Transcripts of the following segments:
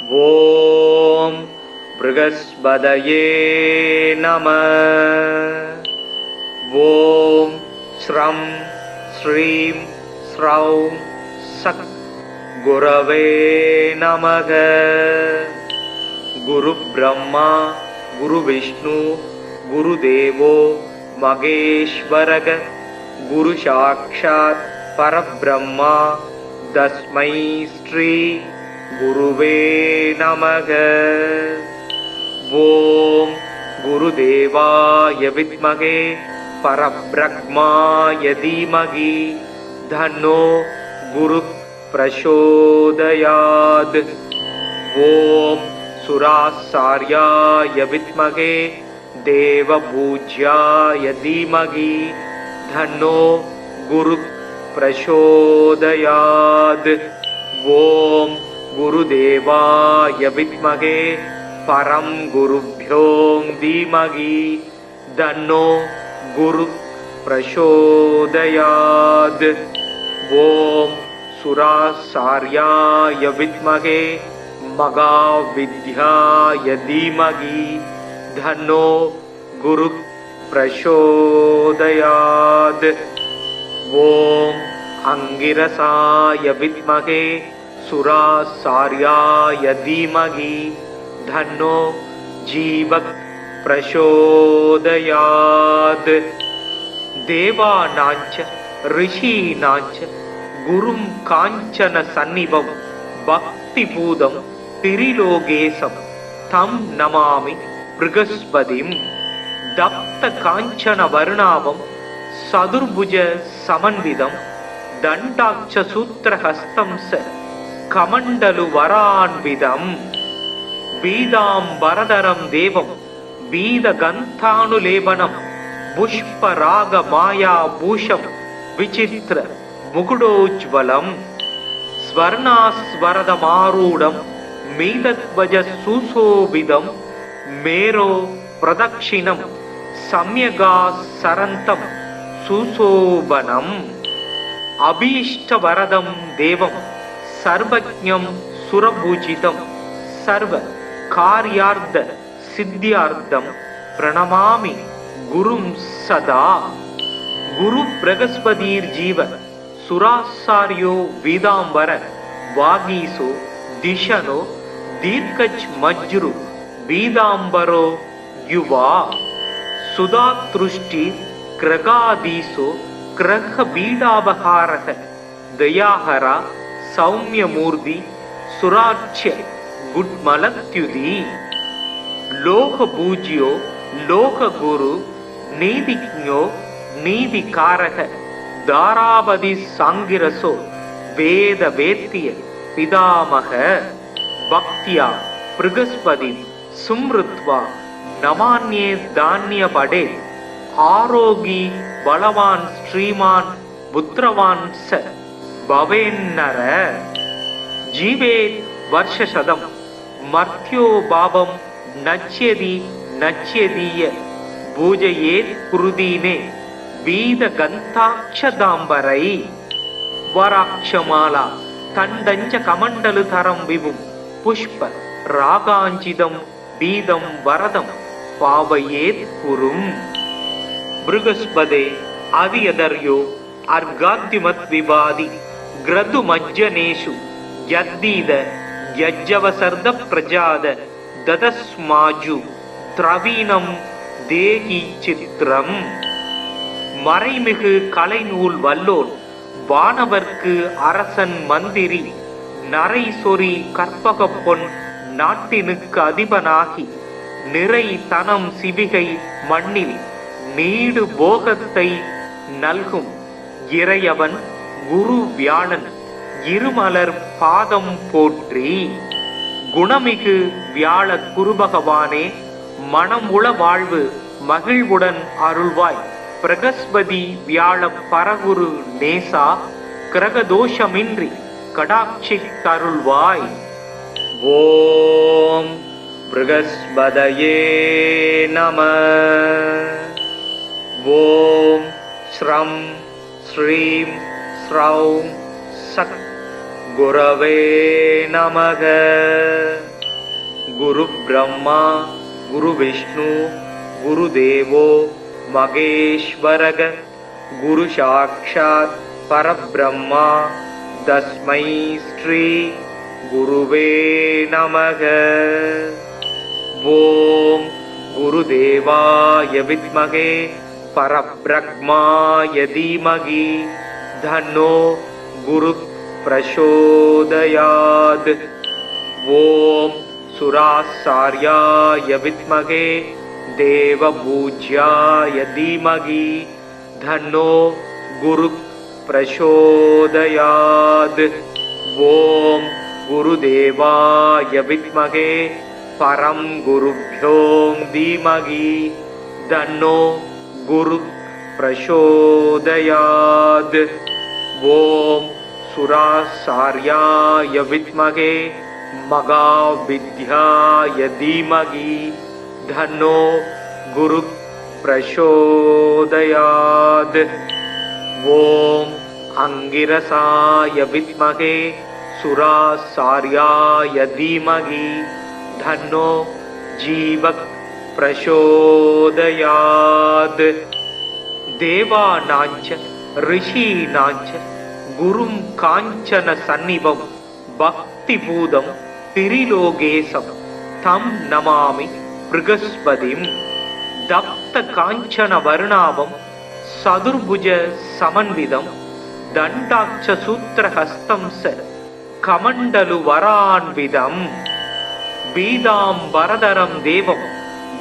ஓம் ப்ருகஸ்பதயே நமः. ஓம் ஸ்ரம் ஸ்ரீம் ஸ்ரௌம் சக் குரவே நமக. குரு பிரம்மா குரு விஷ்ணு குரு தேவோ மகேஸ்வரக. குரு சாக்ஷாத் பரபிரம்மா தஸ்மை ஸ்ரீ குருவே நமக. ஓம் குருதேவாய வித்மகே பரப்ரக்மாய தீமகி தன்னோ குரு பிரசோதயாத். ஓம் சுராசார்யாய வித்மகே தேவபூஜ்யாய தீமகி தன்னோ குரு பிரசோதயாத். ஓம் குருதேவாய வித்மகே பரம் குருப்யோ தீமகி தன்னோ குரு பிரசோதயாத். ஓம் சுராசார்யாய வித்மகே மகாவித்யாய தீமகி தன்னோ குரு பிரசோதயாத். ஓம் அங்கிரசாய வித்மகே சுராசார்யாய தீமகி தன்னோ ஜீவக் பிரசோதயாத். தேவானாஞ்ச ரிஷீனாஞ்ச குரும் காஞ்சன சந்நிபம் பக்தி பூதம் திரிலோகேசம் தம் நமாமி ப்ருகஸ்பதிம். தப்த காஞ்சன வர்ணாவம் சதுர்புஜ சமன்விதம் தண்டாட்ச சூத்திரஹஸ்தம் ச கமண்டலு வரான்விதம். பீதாம்பரதரம் தேவம் பீதகந்தானுலேபனம் புஷ்பராக மாயா பூஷம் விசித்திர முகுடோஜ்வலம். ஸ்வர்ணாஸ்வரதமாரூடம் மீதத்வஜ சுசோபிதம் மேரோ பிரதக்ஷிணம் சம்யகா சரந்தம் சுசோபனம். அபீஷ்டவரதம் தேவம் சர்வஜ்ஞம் சுரபூஜிதம் சர்வ கார்யார்த்த சித்தியார்த்தம் பிரணமாமி குரும் சதா. குரு ப்ரகஸ்பதீர் ஜீவ சுராசார்யோ வீதாம்பர வாகீசோ திஷனோ தீர்க்கஜ் மஜ்ரு வீதாம்பரோ யுவா. சுதாத்ருஷ்டி கிரகாதீசோ கிரக பீடாபகாரக தயாஹரா சௌமியமூர்த்தி சுராட்சிய குட்மலத்யுதி. லோக பூஜ்யோ லோக குரு நீதிஜ்ஞோ நீதிகாரக தாராபதி சாங்கிரசோ வேத வேத்திய பிதாமக. பக்தியா ப்ருகஸ்பதி சும்ருத்வா நமான்யே தான்ய படே. ஆரோகி பலவான் ஸ்ரீமான் புத்திரவான் ச பவேன்னர. ஜீவேத் வர்ஷசதம் மர்த்யோ பாவம் நச்யதி நச்யதீய பூஜையேத் குருதீனே வீத கந்தாட்சதாம்பரை. வராட்சமாலா தண்டஞ்ச கமண்டலு தரம் விபும் புஷ்ப ராகாஞ்சிதம் பீதம் வரதம் பாவையேத் குரும். ப்ருகஸ்பதே அதியதர்யோ அர்காத்யுமத் விபாதி கிரது மஜ்ஜனேஷு யத்தீத யஜ்ஜவசர்த பிரஜாத ததஸ்மாஜு திரவீணம் தேகி சித்திரம். மறைமிகு கலைநூல் வல்லோன் வானவர்க்கு அரசன் மந்திரி நரை சொறி கற்பக பொன் நாட்டினுக்கு அதிபனாகி நிறை தனம் சிவிகை மண்ணில் நீடு போகத்தை நல்கும் இறையவன் குரு வியாழன் இருமலர் பாதம் போற்றி. குணமிகு வியாழ குருபகவானே மனமுள வாழ்வு மகிழ்வுடன் அருள்வாய். பிரகஸ்பதி வியாழ பரகுரு நேசா கிரகதோஷமின்றி கடாட்சி தருள்வாய். ஓம் ப்ருகஸ்பதயே நமः. ஓம் ஸ்ரம் ஸ்ரீம் ஸ்ரௌம் சக் குரவே நமக. குரு பிரம்மா குரு விஷ்ணு குரு தேவோ மகேஸ்வரக குரு சாக்ஷாத் பரபிரம்மா தஸ்மை ஸ்ரீ குருவே நமக. ஓம் குருதேவாய வித்மகே பரபிரம்மாய தீமகி தன்னோ குரு பிரசோதயாத். ஓம் சுராசார்யாய வித்மகே தேவபூஜ்யாய தீமகி தன்னோ குரு பிரசோதயாத். ஓம் குருதேவாய வித்மகே பரம் குருப்யோ தீமகி தன்னோ குரு பிரசோதயாத். ஓம் சுராசார்யாய வித்மகே மகாவித்யாய தீமகி தன்னோ குரு பிரசோதயாத். ஓம் அங்கிரசாய வித்மகே சுராசார்யாய தீமகி தன்னோ ஜீவக் பிரசோதயாத். தேவானாஞ்ச ரிஷீனாஞ்ச குரும் காஞ்சன சந்நிபம் பக்தி பூதம் திரிலோகேசம் தம் நமாமி ப்ருகஸ்பதிம். தப்த காஞ்சன வர்ணாபம் சதுர்புஜ சமன்விதம் தண்டாட்ச சூத்திரஹஸ்தம் ச கமண்டலு வரான்விதம். பீதாம்பரதரம் தேவம்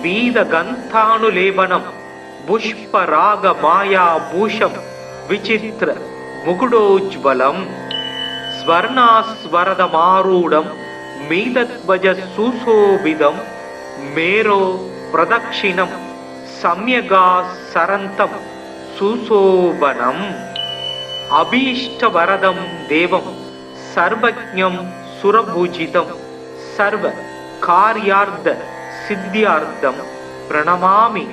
பீதகந்தானுலேபனம் புஷ்பராக மாயா பூஷம் விசித்திர முகுடோஜ்வலம். ஸ்வர்ணாஸ்வரதமாரூடம் மீதத்வஜ சுசோபிதம் மேரோ பிரதக்ஷிணம் சம்யகா சரந்தம் சுசோபனம். அபீஷ்டவரதம் தேவம் சர்வஜ்ஞம் சுரபூஜிதம் சர்வ கார்யார்த்த சித்தியார்த்தம் பிரணமாமி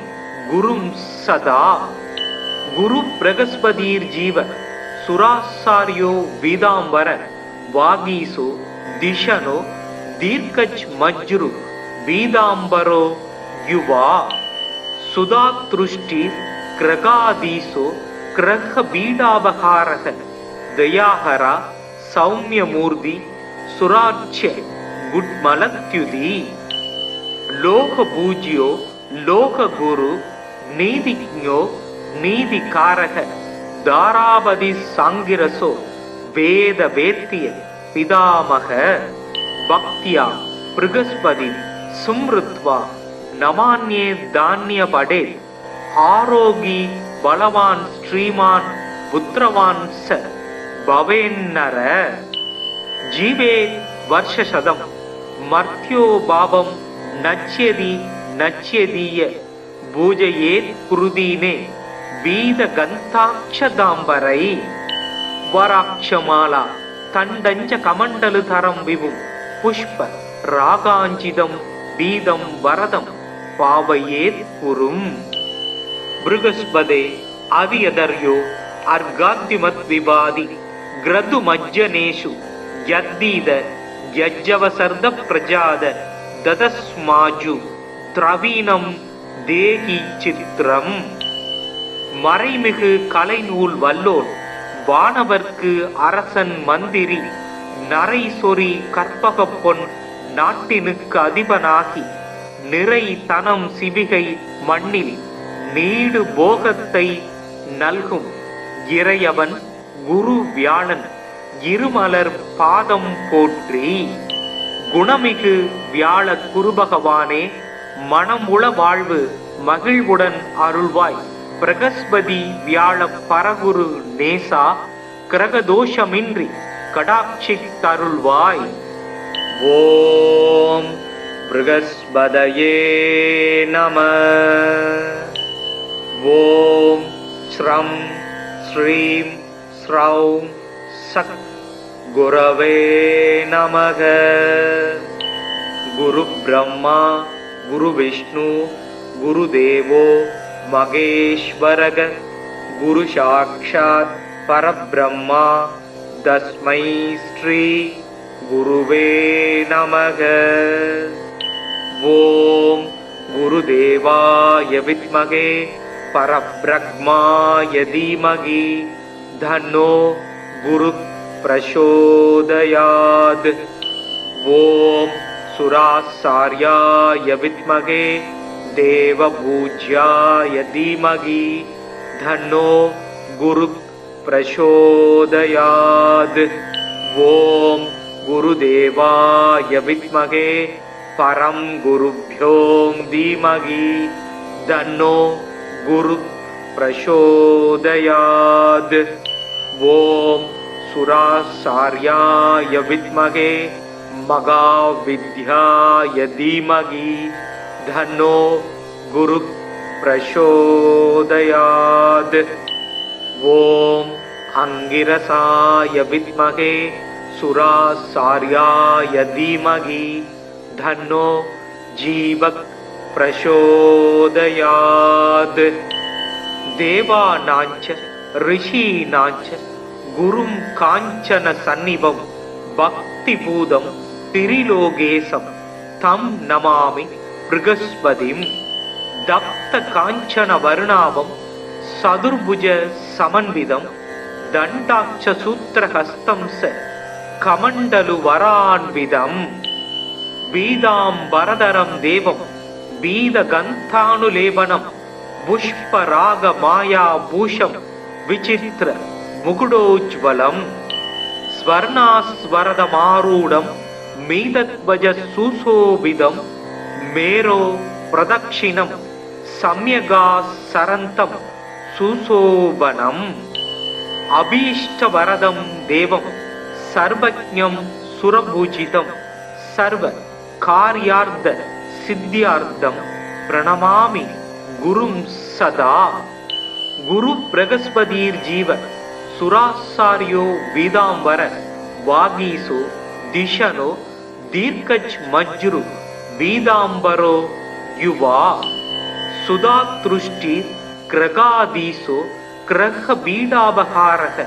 குரும் சதா. குரு பிரகஸ்பதீர் ஜீவ சுராசாரியோ வீதாம்பர வாகீசோ திஷனோ தீர்க்கச் மஜ்ரு வீதாம்பரோ யுவா. சுதாத்ருஷ்டி கிரகாதீசோ கிரக பீடாபகாரக தயாஹரா சௌமியமூர்த்தி சுராட்சிய குட்மலத்யுதி. லோக பூஜ்யோ லோக குரு நீதிஜ்ஞோ நீதிகாரக தாராபதி சாங்கிரசோ வேத வேத்திய பிதாமக. பக்தியா ப்ருகஸ்பதி சும்ருத்வா நமான்யே தானிய படே. ஆரோகி பலவான் ஸ்ரீமான் புத்திரவான் ச பவேன்னர. ஜீவே வர்ஷசதம் மர்த்யோ பாவம் நச்யதி நச்யதீய பூஜையேத் குருதீனே வீத கந்தாட்சதாம்பரை. வராட்சமாலா தண்டஞ்ச கமண்டலு தரம் விபும் புஷ்ப ராகாஞ்சிதம் பீதம் வரதம் பாவையேத் குரும். ப்ருகஸ்பதே அவியதர்யோ அர்காத்திமத் விபாதி கிரது மஜ்ஜனேஷு யத்தீத யஜ்ஜவசர்த பிரஜாத ததஸ்மாஜு திரவீனம் தேகி சித்திரம். மறைமிகு கலைநூல் வல்லோன் வானவர்க்கு அரசன் மந்திரி நரை சொறி கற்பக பொன் நாட்டினுக்கு அதிபனாகி நிறை தனம் சிவிகை மண்ணில் நீடு போகத்தை நல்கும் இறையவன் குரு வியாழன் இருமலர் பாதம் போற்றி. குணமிகு வியாழ குருபகவானே மனமுள வாழ்வு மகிழ்வுடன் அருள்வாய். பிரகஸ்பதி வியாழ பரகுரு நேசா கிரகதோஷமின்றி கடாட்சி தருள்வாய். ஓம் ப்ருகஸ்பதயே நம. ஓம் ஸ்ரம் ஸ்ரீம் ஸ்ரௌம் சக் குரவே நமக. குரு பிரம்மா குரு விஷ்ணு குரு தேவோ மகேஸ்வரக குரு சாக்ஷாத் பரபிரம்மா தஸ்மை ஸ்ரீ குருவே நமக. ஓம் குருதேவாய வித்மகே பரப்ரக்மாய தீமகி தன்னோ குரு பிரசோதயாத். ஓம் சுராசார்யாய வித்மகே தேவபூஜ்யாய தீமகி தன்னோ குரு பிரசோதயாத். ஓம் குருதேவாய வித்மகே பரம் குருப்யோ தீமகி தன்னோ குரு பிரசோதயாத். ஓம் சுராசார்யாய வித்மகே மகாவித்யாய தீமகி தன்னோ குரு பிரசோதயாத். ஓம் அங்கிரசாய வித்மகே சுராசார்யாய தீமகி தன்னோ ஜீவக் பிரசோதயாத். தேவானாஞ்ச ரிஷீனாஞ்ச குரும் காஞ்சன சந்நிபம் பக்திபூதம் திரிலோகேசம் தம் நமாமி ப்ருகஸ்பதிம். தப்த காஞ்சன வர்ணாவம் சதுர்புஜ சமன்விதம் தண்டாட்ச சூத்திரஹஸ்தம் ச கமண்டலு வரான்விதம். பீதாம்பரதரம் தேவம் பீதகந்தானுலேபனம் புஷ்பராக மாயா பூஷம் விசித்திர முகுடோஜ்வலம். ஸ்வர்ணாஸ்வரதமாரூடம் மீதத்வஜ சுசோபிதம் மேரோ பிரதக்ஷிணம் சம்யகா சரந்தம் சுசோபனம். அபீஷ்டவரதம் தேவம் சர்வஜ்ஞம் சுரபூஜிதம் சர்வ கார்யார்த்த சித்தியார்த்தம் பிரணமாமி குரும் சதா. குரு பிரகஸ்பதீர் ஜீவ சுராசாரியோ வீதாம்பர வாகீசோ திஷனோ தீர்க்கஜ் மஜ்ரு வீதாம்பரோ யுவா. சுதாத்ருஷ்டி கிரகாதீசோ கிரக பீடாபகாரக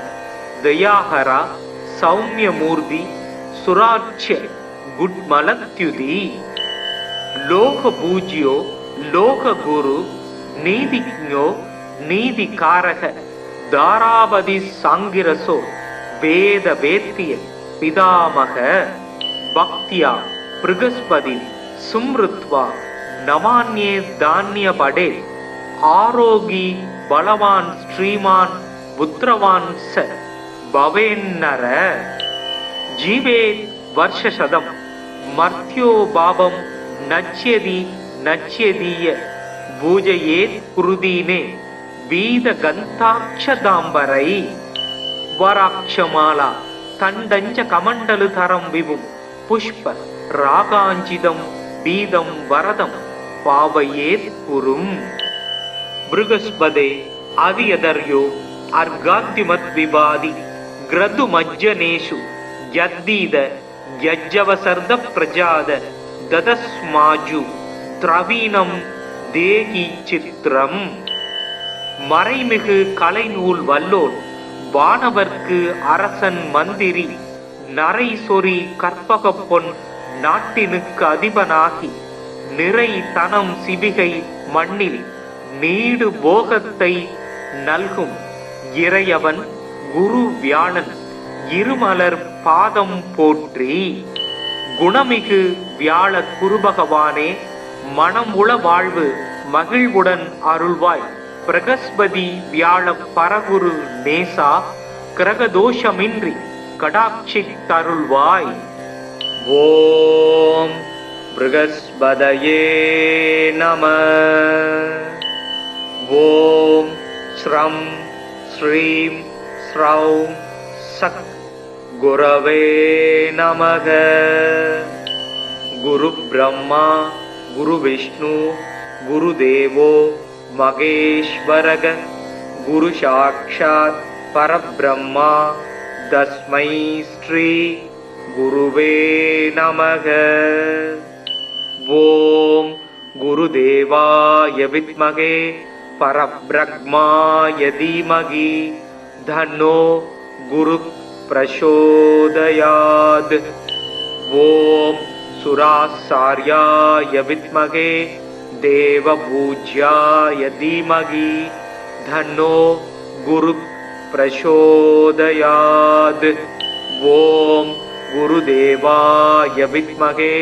தயாஹரா சௌமியமூர்த்தி சுராட்சிய குட்மலத்யுதி. லோக பூஜ்யோ லோக குரு நீதிஜ்ஞோ நீதிகாரக தாராபதி சாங்கிரசோ வேத வேத்திய பிதாமக. பக்தியா ப்ருகஸ்பதி சும்ருத்வா நமான்யே தானிய படே. ஆரோகி பலவான் ஸ்ரீமான் புத்திரவான் ச பவேன்னர. ஜீவே வர்ஷசதம் மர்த்யோ பாபம் நச்யதி நச்யதீய பூஜையேத் குருதீனே வீத கந்தாட்சதாம்பரை. வராட்சமாலா தண்டஞ்ச கமண்டலு தரம் விபும் புஷ்ப ராகாஞ்சிதம் பீதம் வரதம் பாவையேத் குரும். ப்ருகஸ்பதே அதியதர்யோ அர்காத்திமத் விவாதி கிரது மஜ்ஜனேஷு யத்தீத யஜ்ஜவசர்த பிரஜாத ததஸ்மாஜு திரவீனம் தேகி சித்திரம். மறைமிகு கலைநூல் வல்லோன் வானவர்க்கு அரசன் மந்திரி நரை சொறி கற்பக பொன் நாட்டினுக்கு அதிபனாகி நிறை தனம் சிவிகை மண்ணில் நீடு போகத்தை நல்கும் இறையவன் குரு வியாழன் இருமலர் பாதம் போற்றி. குணமிகு வியாழ குருபகவானே மனம் உள வாழ்வு மகிழ்வுடன் அருள்வாய். பிரகஸ்பதி வியாழ பரகுரு நேசா கிரகதோஷமின்றி கடாட்சி தருள்வாய். ஓம் ப்ருகஸ்பதயே நம. ஓம் ஸ்ரம் ஸ்ரீம் ஸ்ரௌம் சக் குரவே நமக. குரு பிரம்மா குரு விஷ்ணு குரு தேவோ மகேஸ்வரக. குரு சாக்ஷாத் பரபிரம்மா தஸ்மை ஸ்ரீ குருவே நமக. ஓம் குருதேவாய வித்மகே பரபிரம்மாய தீமகி தன்னோ குரு प्रचोदयात्। ॐ सुरासार्याय विद्महे देवपूज्याय धीमहि तन्नो गुरुः प्रचोदयात्। ॐ गुरुदेवाय विद्महे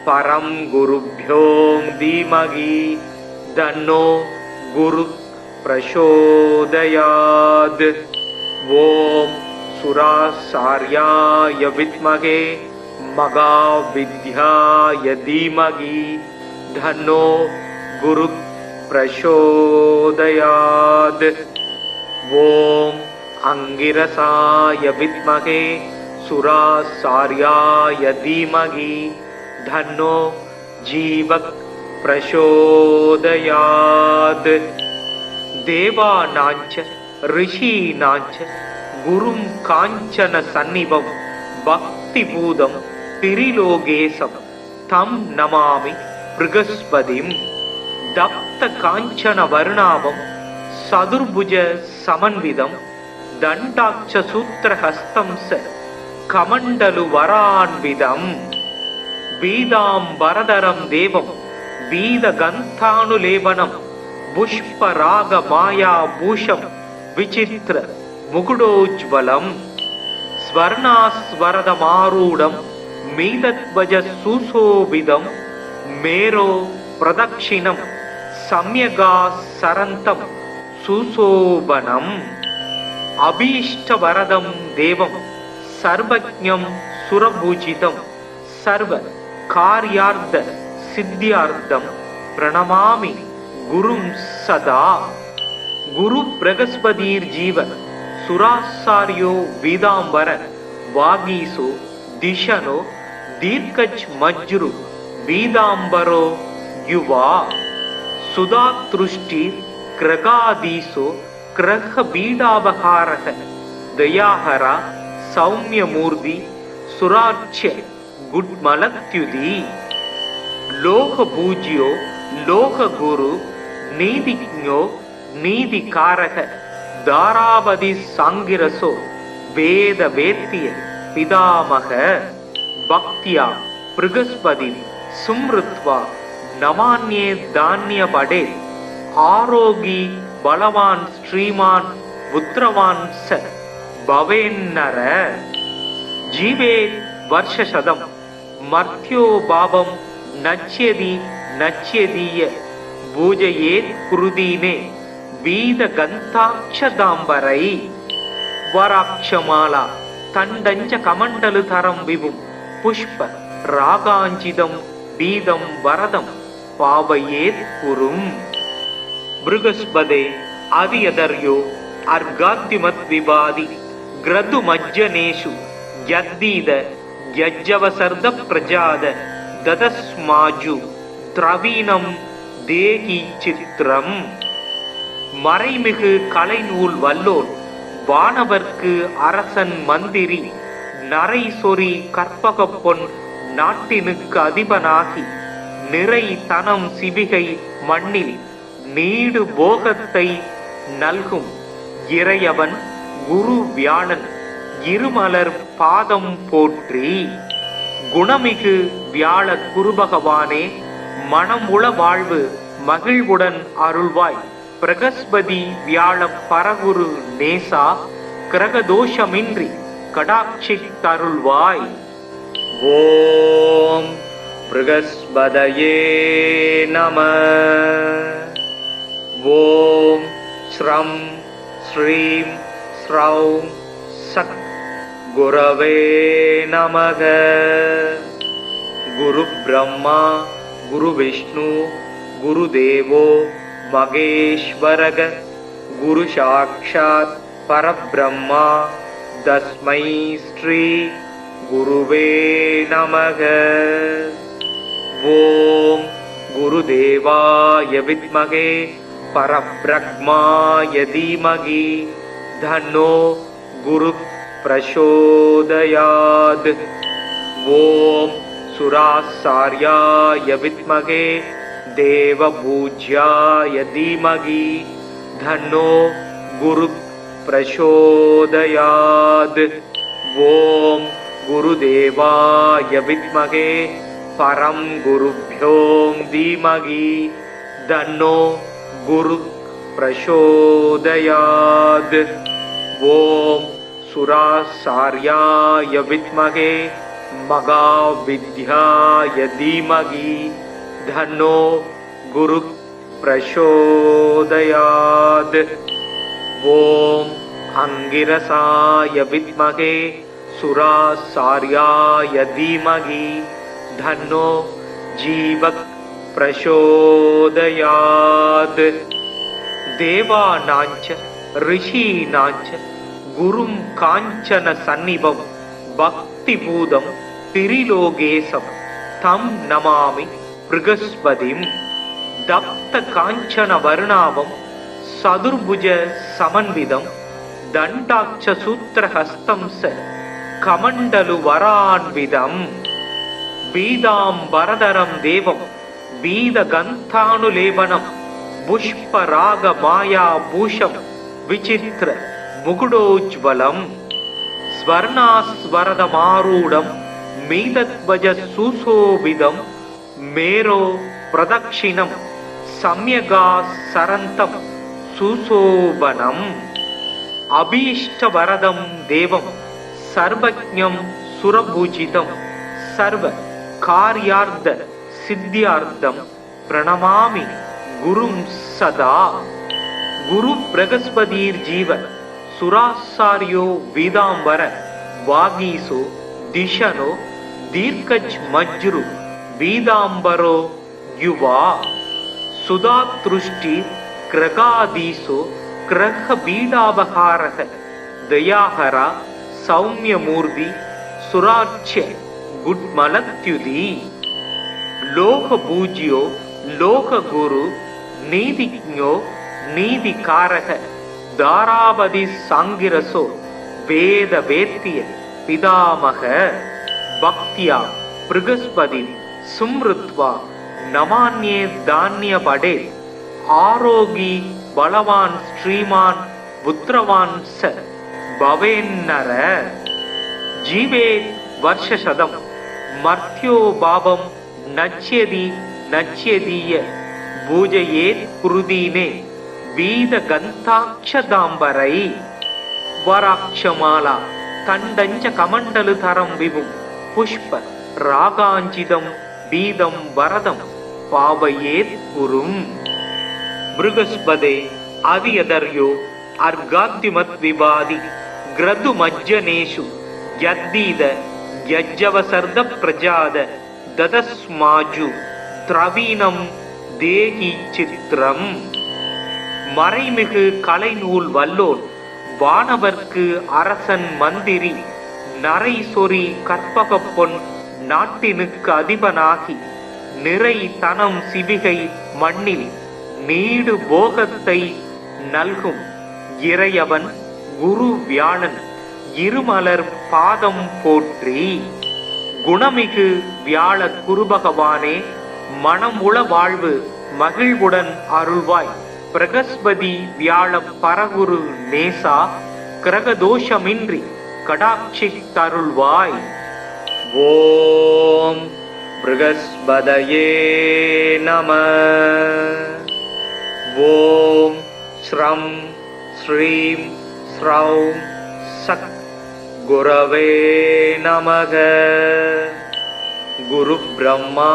परं गुरुभ्यो धीमहि तन्नो गुरुः प्रचोदयात्। ॐ सुरासार्याय विद्महे महाविद्याय धीमहि तन्नो गुरुः प्रचोदयात्। ॐ अंगिरसाय विद्महे सुरासार्याय धीमहि तन्नो जीवः प्रचोदयात्। देवानाञ्च ऋषीणाञ्च गुरुं काञ्चन सन्निभं भक्तिपूतं त्रिलोकेशं तं नमामि बृहस्पतिं। दप्त काञ्चन वर्णाभं सदुर्भुज समन्वितं दण्डाक्ष सूत्रहस्तं स कमण्डलु वरान्वितं। बीदाम्बरधरं देवं बीदगन्धानुलेपनं पुष्परागमायाभूषं विचित्र मुकुटोज्ज्वलं। स्वर्णास्वरदमारूढं मीतध्वज सुशोभितं मेरो प्रदक्षिणं सम्यगासरन्तं सुशोभनम्। अभीष्टवरदं देवं सर्वज्ञं सुरपूजितं सर्वकार्यार्थ सिद्ध्यार्थं प्रणमामि गुरुं सदा। गुरु बृहस्पतिर्जीव सुरासार्यो वीदांबर वागीसो दिशनो दीर्घज मज्रु वीदांबरो युवा। सुधातृष्टि ग्रगादीसो ग्रह बीडावहारः दयाहरा सौम्यमूर्ति सुरार्च्य गुड्मलत्युदी। लोक पूज्यो लोक गुरु नीतिज्ञो नीतिकारक दारावधि सांगिरसो वेद वेत्य पितामह। भक्त्या बृहस्पति सुमृत्वा नमान्ये धान्य पडे। आरोगी बलवान श्रीमान पुत्रवान स भवेन्नर। जीवे वर्षशतम मर्त्यो भावं नच्यति नच्यदीय पूजयेत् कुरुदीने वीदगन्धाक्षदाम्बरै। वराक्षमाला तण्डञ्च कमण्डलुधरं विभुं पुष्प रागाञ्चितं वीदं वरदं पावयेत् कुरुम्। बृहस्पते आदियदर्यो अर्घाद्युमद्विवादि ग्रदुमज्जनेषु यद्दीद यज्जवसर्द प्रजाद ददस्माजु द्रवीणं தேகி சித்திரம். மறைமிகு கலைநூல் வல்லோன் வானவர்க்கு அரசன் மந்திரி நரை சொறி கற்பக பொன் நாட்டினுக்கு அதிபனாகி நிறை தனம் சிவிகை மண்ணில் நீடு போகத்தை நல்கும் இறையவன் குரு வியாழன் இருமலர் பாதம் போற்றி. குணமிகு வியாழ குருபகவானே மனம் உள வாழ்வு மகிழ்வுடன் அருள்வாய். பிரகஸ்பதி வியாழ பரகுரு நேசா கிரகதோஷமின்றி கடாட்சித்தருள்வாய். ஓம் பிரகஸ்பதயே நம. ஓம் ஸ்ரம் ஸ்ரீம் ஸ்ரௌம் சத் குரவே நமக. குரு பிரம்மா குரு விஷ்ணு குரு தேவோ மகேஸ்வரக. குரு சாக்ஷாத் பரபிரம்மா தஸ்மை ஸ்ரீ குருவே நமக. ஓம் குருதேவாய வித்மகே பரபிரம்மாய தீமகி தன்னோ குரு பிரசோதயாத். ஓம் सुरासार्याय विद्महे देवपूज्याय धीमहि तन्नो गुरुः प्रचोदयात्. ஓம் குருதேவாய வித்மகே பரம் குருப்யோம் தீமகி தன்னோ குரு பிரசோதயாத். ஓம் சுராசார்யாய வித்மகே மகாவித்யாய தீமகி தன்னோ குரு பிரசோதயாத். ஓம் அங்கிரசாய வித்மகே சுராசார்யாய தீமகி தன்னோ ஜீவக் பிரசோதயாத். தேவானாஞ்ச ரிஷீனாஞ்ச குரும் காஞ்சன சந்நிபம் பக்தி பூதம் திரிலோகேசம் தம் நமாமி ப்ருகஸ்பதிம். தப்த காஞ்சன வர்ணாவம் சதுர்புஜ சமன்விதம் தண்டாட்ச சூத்திரஹஸ்தம் ச கமண்டலு வரான்விதம். பீதாம்பரதரம் தேவம் பீதகந்தானுலேபனம் புஷ்பராக மாயா பூஷம் விசித்திர முகுடோஜ்வலம். ஸ்வர்ணாஸ்வரதமாரூடம் மீதத்வஜ சுசோபிதம் மேரோ பிரதக்ஷிணம் சம்யகா சரந்தம் சுசோபனம். அபீஷ்டவரதம் தேவம் சர்வஜ்ஞம் சுரபூஜிதம் சர்வ கார்யார்த்த சித்தியார்த்தம் பிரணமாமி குரும் சதா. குரு பிரகஸ்பதீர் ஜீவ சுராசாரியோ வீதாம்பர வாகீசோ திஷனோ தீர்க்கஜ் மஜ்ரு வீதாம்பரோ யுவா. சுதாத்ருஷ்டி கிரகாதீசோ கிரக பீடாபகாரக தயாஹரா சௌமியமூர்த்தி சுராட்சிய குட்மலத்யுதி. லோக பூஜ்யோ லோக குரு நீதிஜ்ஞோ நீதிகாரக தாராபதி சாங்கிரசோ வேத வேத்திய பிதாமக. பக்தியா ப்ருகஸ்பதி சும்ருத்வா நமான்யே தான்ய படே. ஆரோகி பலவான் ஸ்ரீமான் புத்திரவான் ச பவேன்னர. ஜீவே வர்ஷசதம் மர்த்யோ பாபம் நச்யதி நச்யதீய பூஜையேத் குருதீனே வீத கந்தாட்சதாம்பரை. வராட்சமாலா தண்டஞ்ச கமண்டலு தரம் விபும் புஷ்ப ராகாஞ்சிதம் பீதம் வரதம் பாவையேத் குரும். ப்ருகஸ்பதே அதியதர்யோ அர்காத்திமத் விவாதி கிரது மஜ்ஜனேஷு யத்தீத யஜ்ஜவசர்த பிரஜாத ததஸ்மாஜு திரவீனம் தேகி சித்திரம். மறைமிகு கலைநூல் வல்லோன் வானவர்க்கு அரசன் மந்திரி நரை சொறி கற்பகப் பொன் நாட்டினுக்கு அதிபனாகி நிறை தனம் சிவிகை மண்ணில் நீடு போகத்தை நல்கும் இறையவன் குரு வியாழன் இருமலர் பாதம் போற்றி. குணமிகு வியாழ குருபகவானே மனமுள வாழ்வு மகிழ்வுடன் அருள்வாய். பிரகஸ்பதி வியாழ பரகுரு நேசா கிரகதோஷமின்றி கடாட்சி தருள்வாய். ஓம் ப்ருகஸ்பதயே நம. ஓம் ஸ்ரம் ஸ்ரீம் ஸ்ரௌம் சக் குரவே நமக. குரு பிரம்மா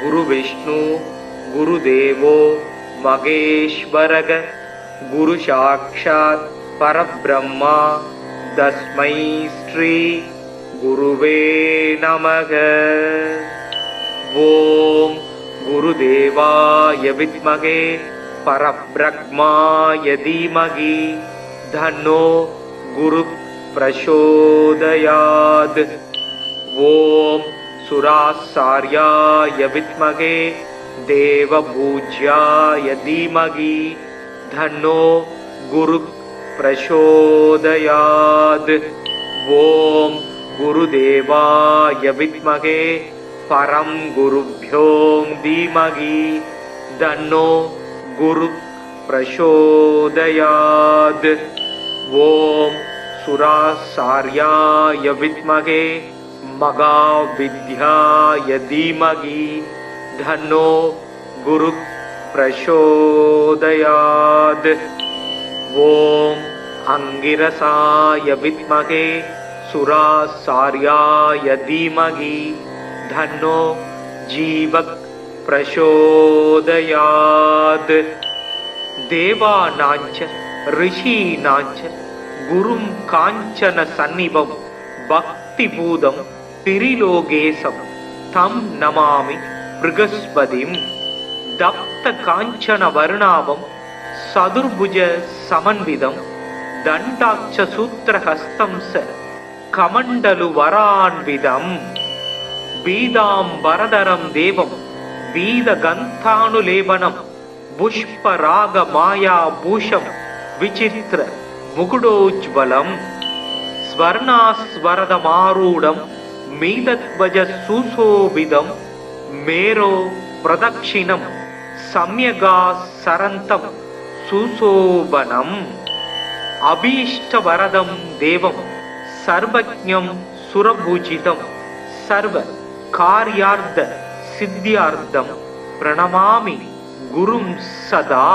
குரு விஷ்ணு குரு தேவோ மகேஸ்வரக. குரு சாக்ஷாத் பரபிரம்மா தஸ்மை ஸ்ரீ குருவே நமக. ஓம் குருதேவாய வித்மகே பரபிரம்மாய தீமகி தன்னோ குரு பிரசோதயாத். ஓம் சுராசார்யாய வித்மகே தேவபூஜ்யாய தீமகி தன்னோ குரு பிரசோதயாத். ஓம் குருதேவாய வித்மகே பரம் குருப்யோம் தீமகி தன்னோ குரு பிரசோதயாத். ஓம் सुरासार्याय विद्महे महाविद्याय धीमहि तन्नो गुरुः प्रचोदयात्। ओम अंगिरसाय विद्महे सुरासार्याय धीमहि तन्नो जीवः प्रचोदयात्। देवानांच ऋषीणांच गुरुं कांचन सन्निभं भक्तिभूतं त्रिलोकेशं तं नमामि बृहस्पतिं। दप्त कांचन वर्णाभं सदुर्भुज समन्वितं दण्डाक्ष सूत्रहस्तं स कमण्डलु वरान्वितं। बीदाम्बरधरं देवं बीदगन्धानुलेपनं पुष्परागमायाभूषं विचित्र मुकुटोज्ज्वलं। स्वर्णास्वरदमारूढं मीदध्वज सुशोभितं मेरो प्रदक्षिणं सम्यगासरन्तं सुशोभनम्। अभीष्टवरदं देवं सर्वज्ञं सुरपूजितं सर्वकार्यार्थ सिद्ध्यार्थं प्रणमामि गुरुं सदा।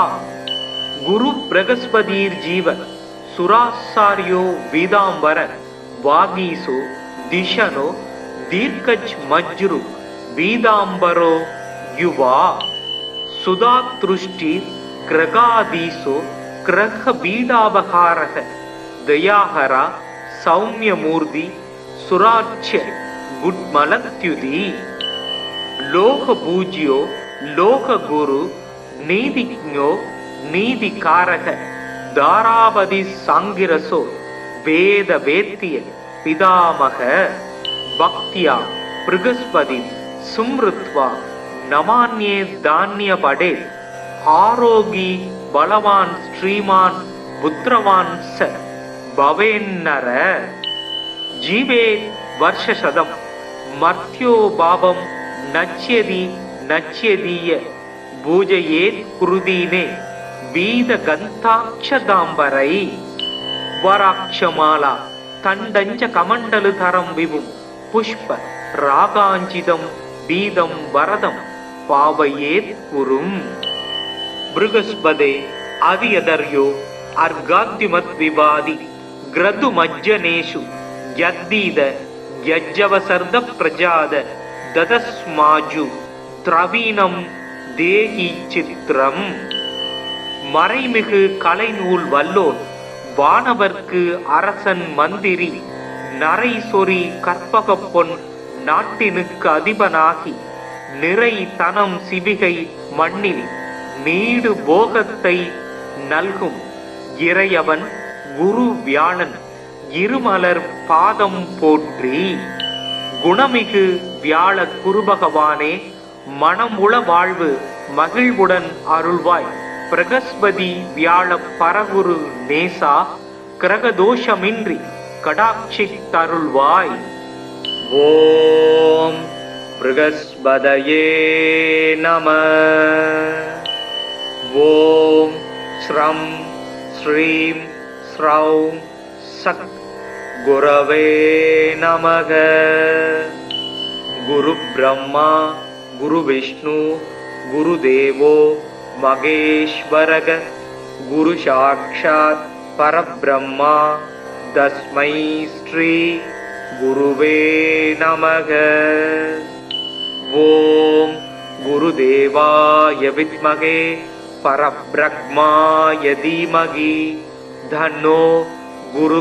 गुरु बृहस्पतिर्जीव सुरासार्यो वेदांबर वागीसो दिशनो दीर्घज मज्रु वेदांबरो युवा। सुधातृष्टि ग्रगादीसो ग्रह बीडाबहारः दयाहरा सौम्यमूर्ति सुराच्य गुड्मलत्युति। लोकपूज्यो लोकगुरु नीतिज्ञो नीतिकारः दारावधि सांगिरसो वेद वेत्य पितामह। भक्त्या बृहस्पति सुमृत्वा नमान्ये धान्य पडे। आरोगी बलवान श्रीमान पुत्रवान स भवेन्नर। जीवेत् वर्षशतं मर्त्यो भावं नच्यति नच्यदीय पूजयेत् कुरुदीने वीदगन्धाक्षदाम्बरै। वराक्षमाला तण्डञ्च कमण्डलुधरं विभुं पुष्प रागाञ्चितं बीदं वरदं पावयेत् कुरुम्। बृहस्पते अवियदर्यो अर्घाद्युमद्विवादि ग्रतुमज्जनेषु यद्दीद यज्जवसर्द प्रजाद ददस्माजु द्रवीणं देहि चित्रम्। மறைமிகு கலைநூல் வல்லோன் வானவர்க்கு அரசன் மந்திரி நரை சொறி கற்பக பொன் நாட்டினுக்கு அதிபனாகி நிறை தனம் சிவிகை மண்ணில் நீடு போகத்தை நல்கும் இறையவன் குரு வியாழன் இருமலர் பாதம் போற்றி. குணமிகு வியாழ குருபகவானே மனமுள வாழ்வு மகிழ்வுடன் அருள்வாய். பிரகஸ்பதி வியாழ பரகுரு நேசா கிரகதோஷமின்றி கடாட்சி தருள்வாய். ஓம் ப்ருகஸ்பதயே நம. ஓம் ஸ்ரம் ஸ்ரீம் ஸ்ரௌம் சக் குரவே நமக. குரு பிரம்மா குரு விஷ்ணு குரு தேவோ மகேஸ்வரக. குரு சாக்ஷாத் பரபிரம்மா தஸ்மை ஸ்ரீ குருவே நமக. ஓம் குருதேவாய வித்மகே பரபிரம்மாய தீமகி தன்னோ குரு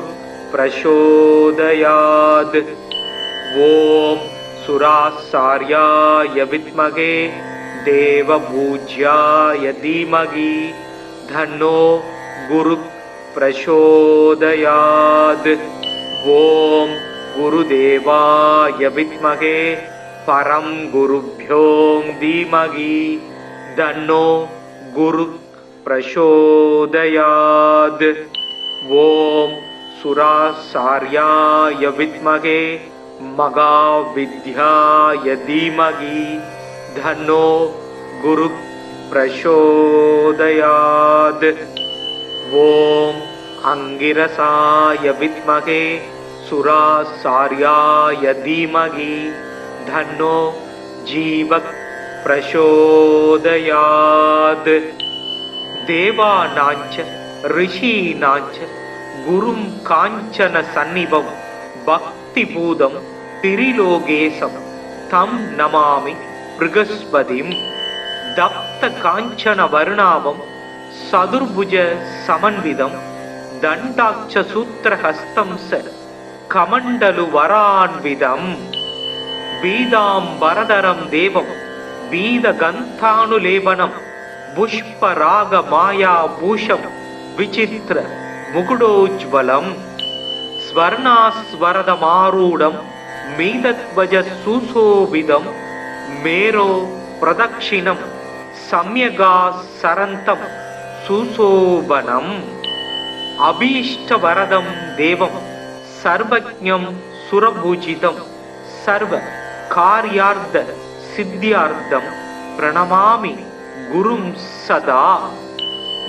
பிரசோதயாத். ஓம் சுராசார்யாய வித்மகே தேவபூஜ்யாய தீமகி தன்னோ குரு பிரசோதயாத். ஓம் குருதேவாய வித்மகே பரம் குருப்யோம் தீமகி தன்னோ குரு பிரசோதயாத். ஓம் சுராசார்யாய வித்மகே மகாவித்யாய தீமகி தன்னோ குரு பிரசோதயாத். ஓம் अंगिरसाय विद्महे सुरासार्याय धीमहि धन्नो जीवः प्रचोदयात्। देवानाञ्च ऋषीणाञ्च गुरुं काञ्चन सन्निभं भक्तिपूतं त्रिलोकेशं तं नमामि बृहस्पतिं। दत्त काञ्चन वर्णाभं सदुर्भुज समन्वितं दण्डाक्ष सूत्रहस्तं स कमण्डलु वरान्वितम्। बीदाम्बरधरं देवं बीदगन्धानुलेपनं पुष्परागमायाभूषं विचित्र मुकुटोज्ज्वलं स्वर्णास्वरदमारूढं मीतध्वज सुशोभितं मेरो प्रदक्षिणं सम्यगासरन्तं सुशोभनम्। अभीष्टवरदं देवं सर्वज्ञं सुरपूजितं सर्वकार्यार्थ सिद्ध्यार्थं प्रणमामि गुरुं सदा।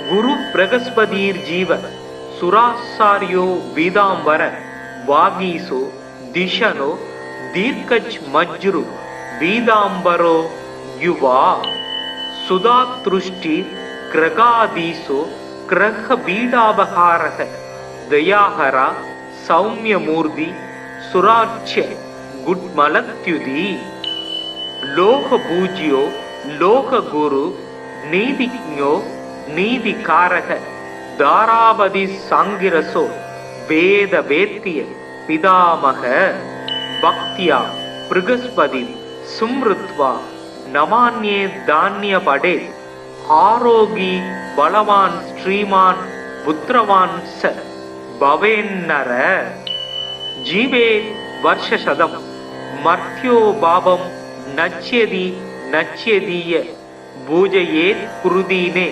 गुरु बृहस्पतिर्जीव सुरासार्यो वीदांबर वागीसो दिशनो दीर्घज्मज्रु वीदांबरो युवा सुधातृष्टि ग्रगादीसो ग्रह बीडापहारः दयाहरा सौम्यमूर्ति सुरार्च्य गुड्मलत्युति। लोकपूज्यो लोकगुरु नीतिज्ञो नीतिकारः दारावधि सांगिरसो वेद वेत्य पितामह। भक्त्या बृहस्पति सुमृत्वा नमान्ये धान्यपडे आरोगी बलवान् श्रीमान् पुत्रवान् स भवेन्नर। जीवे वर्षशतं मर्त्यो भावं नच्यति नच्यदीय पूजयेत् कुरुदीने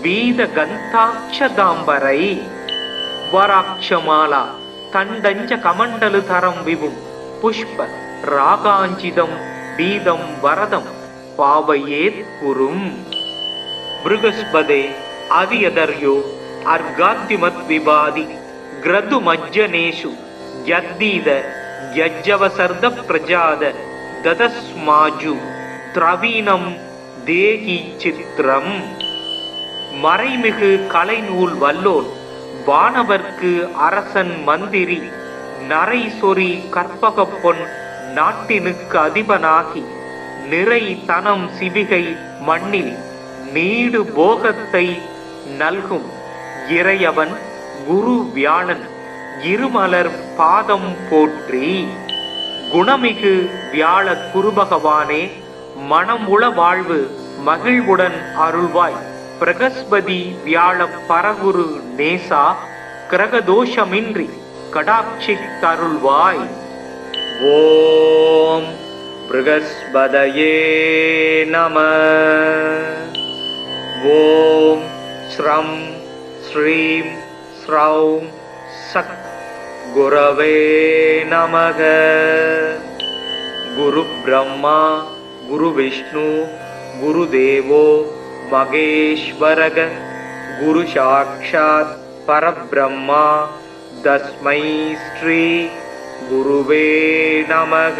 वीदगन्धाक्षदाम्बरै। वराक्षमाला तण्डञ्च कमण्डलुधरं विभुं पुष्प रागाञ्चितं बीदं वरदं पावयेत् कुरुम्। बृहस्पते अधियदर्यो अर्घाद्युमद्विवादि ग्रदुमज्जनेषु यद्दीद यज्जवसर्द प्रजाद ददस्माजु திரவீனம் தேகி சித்திரம். மறைமிகு கலைநூல் வல்லோன் வானவர்க்கு அரசன் மந்திரி நரை சொறி கற்பக பொன் நாட்டினுக்கு அதிபனாகி நிறை தனம் சிவிகை மண்ணில் நீடு போகத்தை நல்கும் இறையவன் குரு வியாழன் இருமலர் பாதம் போற்றி. குணமிகு வியாழ குருபகவானே மனம் உள வாழ்வு மகிழ்வுடன் அருள்வாய். பிரகஸ்பதி வியாழ பரகுரு நேசா கிரகதோஷமின்றி கடாட்சி தருள்வாய். ஓம் ப்ருகஸ்பதயே நம. ஓம் ஸ்ரம் ஸ்ரீம் ஸ்ரௌம் சத் குரவே நமக. குரு பிரம்மா குரு விஷ்ணு குரு தேவோ மகேஸ்வரக. குரு சாக்ஷாத் பரபிரம்மா தஸ்மை ஸ்ரீ குருவே நமக.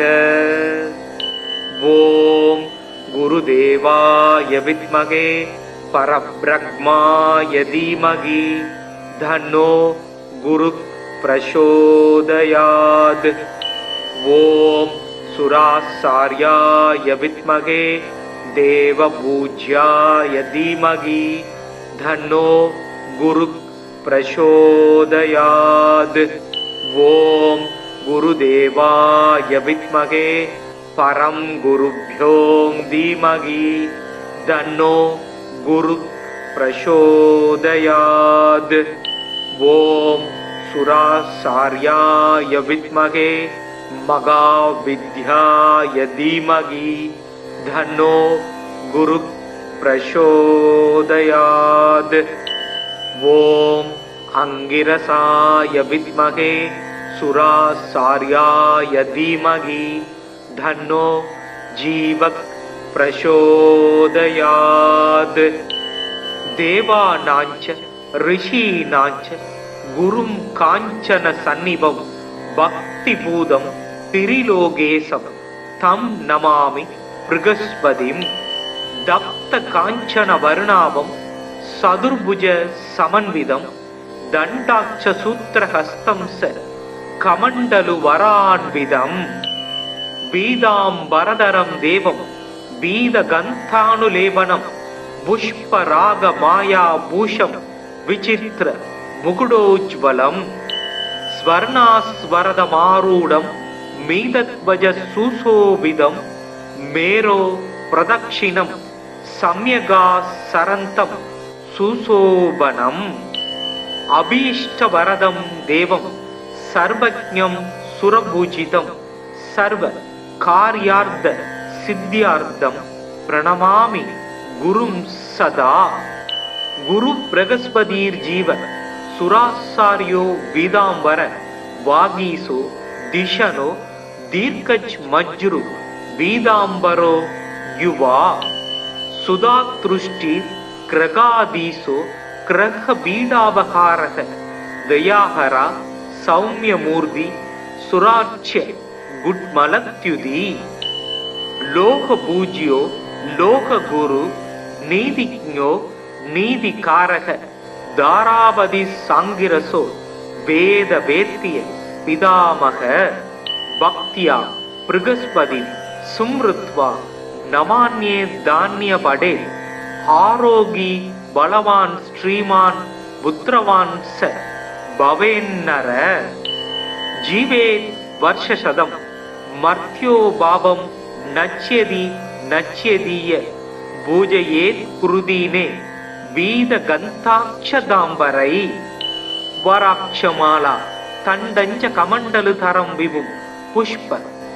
ஓம் குருதேவாய வித்மகே பரபிரம்மாய தீமகி தன்னோ குரு பிரசோதயாத். ஓம் சுராசார்யாய வித்மகே தேவபூஜ்யாய தீமகி தன்னோ குரு பிரசோதயாத். ஓம் குருதேவாய வித்மகே பரம் குருப்யோ தீமகி தன்னோ குரு பிரசோதயாத். ஓம் சுராசார்யாய வித்மகே மகாவித்யாய தீமகி தன்னோ குரு பிரசோதயாத். ஓம் அங்கிரசாய வித்மகே சுராசார்யாய தீமகி தன்னோ ஜீவக் பிரசோதயாத். தேவானாஞ்ச ரிஷீனாஞ்ச குரும் காஞ்சன சந்நிபம் பக்திபூதம் திரிலோகேசம் தம் நமாமி ப்ருகஸ்பதிம். தப்த காஞ்சன வருணாபம் சதுர்புஜ சமன்விதம் தண்டாட்ச சூத்திரஹஸ்தம் ச கமண்டலு வரான்விதம். பீதாம்பரதரம் தேவம் பீதகந்தானுலேபனம் புஷ்பராக மாயா பூஷம் விசித்திர முகுடோஜ்வலம். ஸ்வர்ணாஸ்வரதமாரூடம் மீதத்வஜ சுசோபிதம் மேரோ பிரதக்ஷிணம் சம்யகா சரந்தம் சுசோபனம். அபீஷ்டவரதம் தேவம் சர்வஜ்ஞம் சுரபூஜிதம் சர்வ கார்யார்த்த சித்தியார்த்தம் பிரணமாமி குரும் சதா. குரு பிரகஸ்பதீர் ஜீவ சுராசாரியோ பீதாம்பர வாகீசோ திஷனோ தீர்க்கஜ் மஜ்ரு பீதாம்பரோ யுவா. சுதாத்ருஷ்டி கிரகாதீசோ கிரக பீடாபகாரக தயாஹரா சௌமியமூர்த்தி சுராட்சிய குட்மலத்யுதி. லோக பூஜ்யோ லோக குரு நீதிஜ்ஞோ நீதிகாரக தாராபதி சாங்கிரசோ வேத வேத்திய பிதாமக. பக்தியா ப்ருகஸ்பதி சும்ருத்வா நமான்யே தான்ய படே. ஆரோகி பலவான் ஸ்ரீமான் புத்திரவான் ச பவேன்னர. ஜீவே வர்ஷசதம் மர்த்யோ பாபம் நச்யதி நச்யதீய பூஜயேத் குருதீனே வீத கந்தாட்சதாம்பரை. வராட்சமாலா தண்டஞ்ச கமண்டலு தரம் விபும் புஷ்ப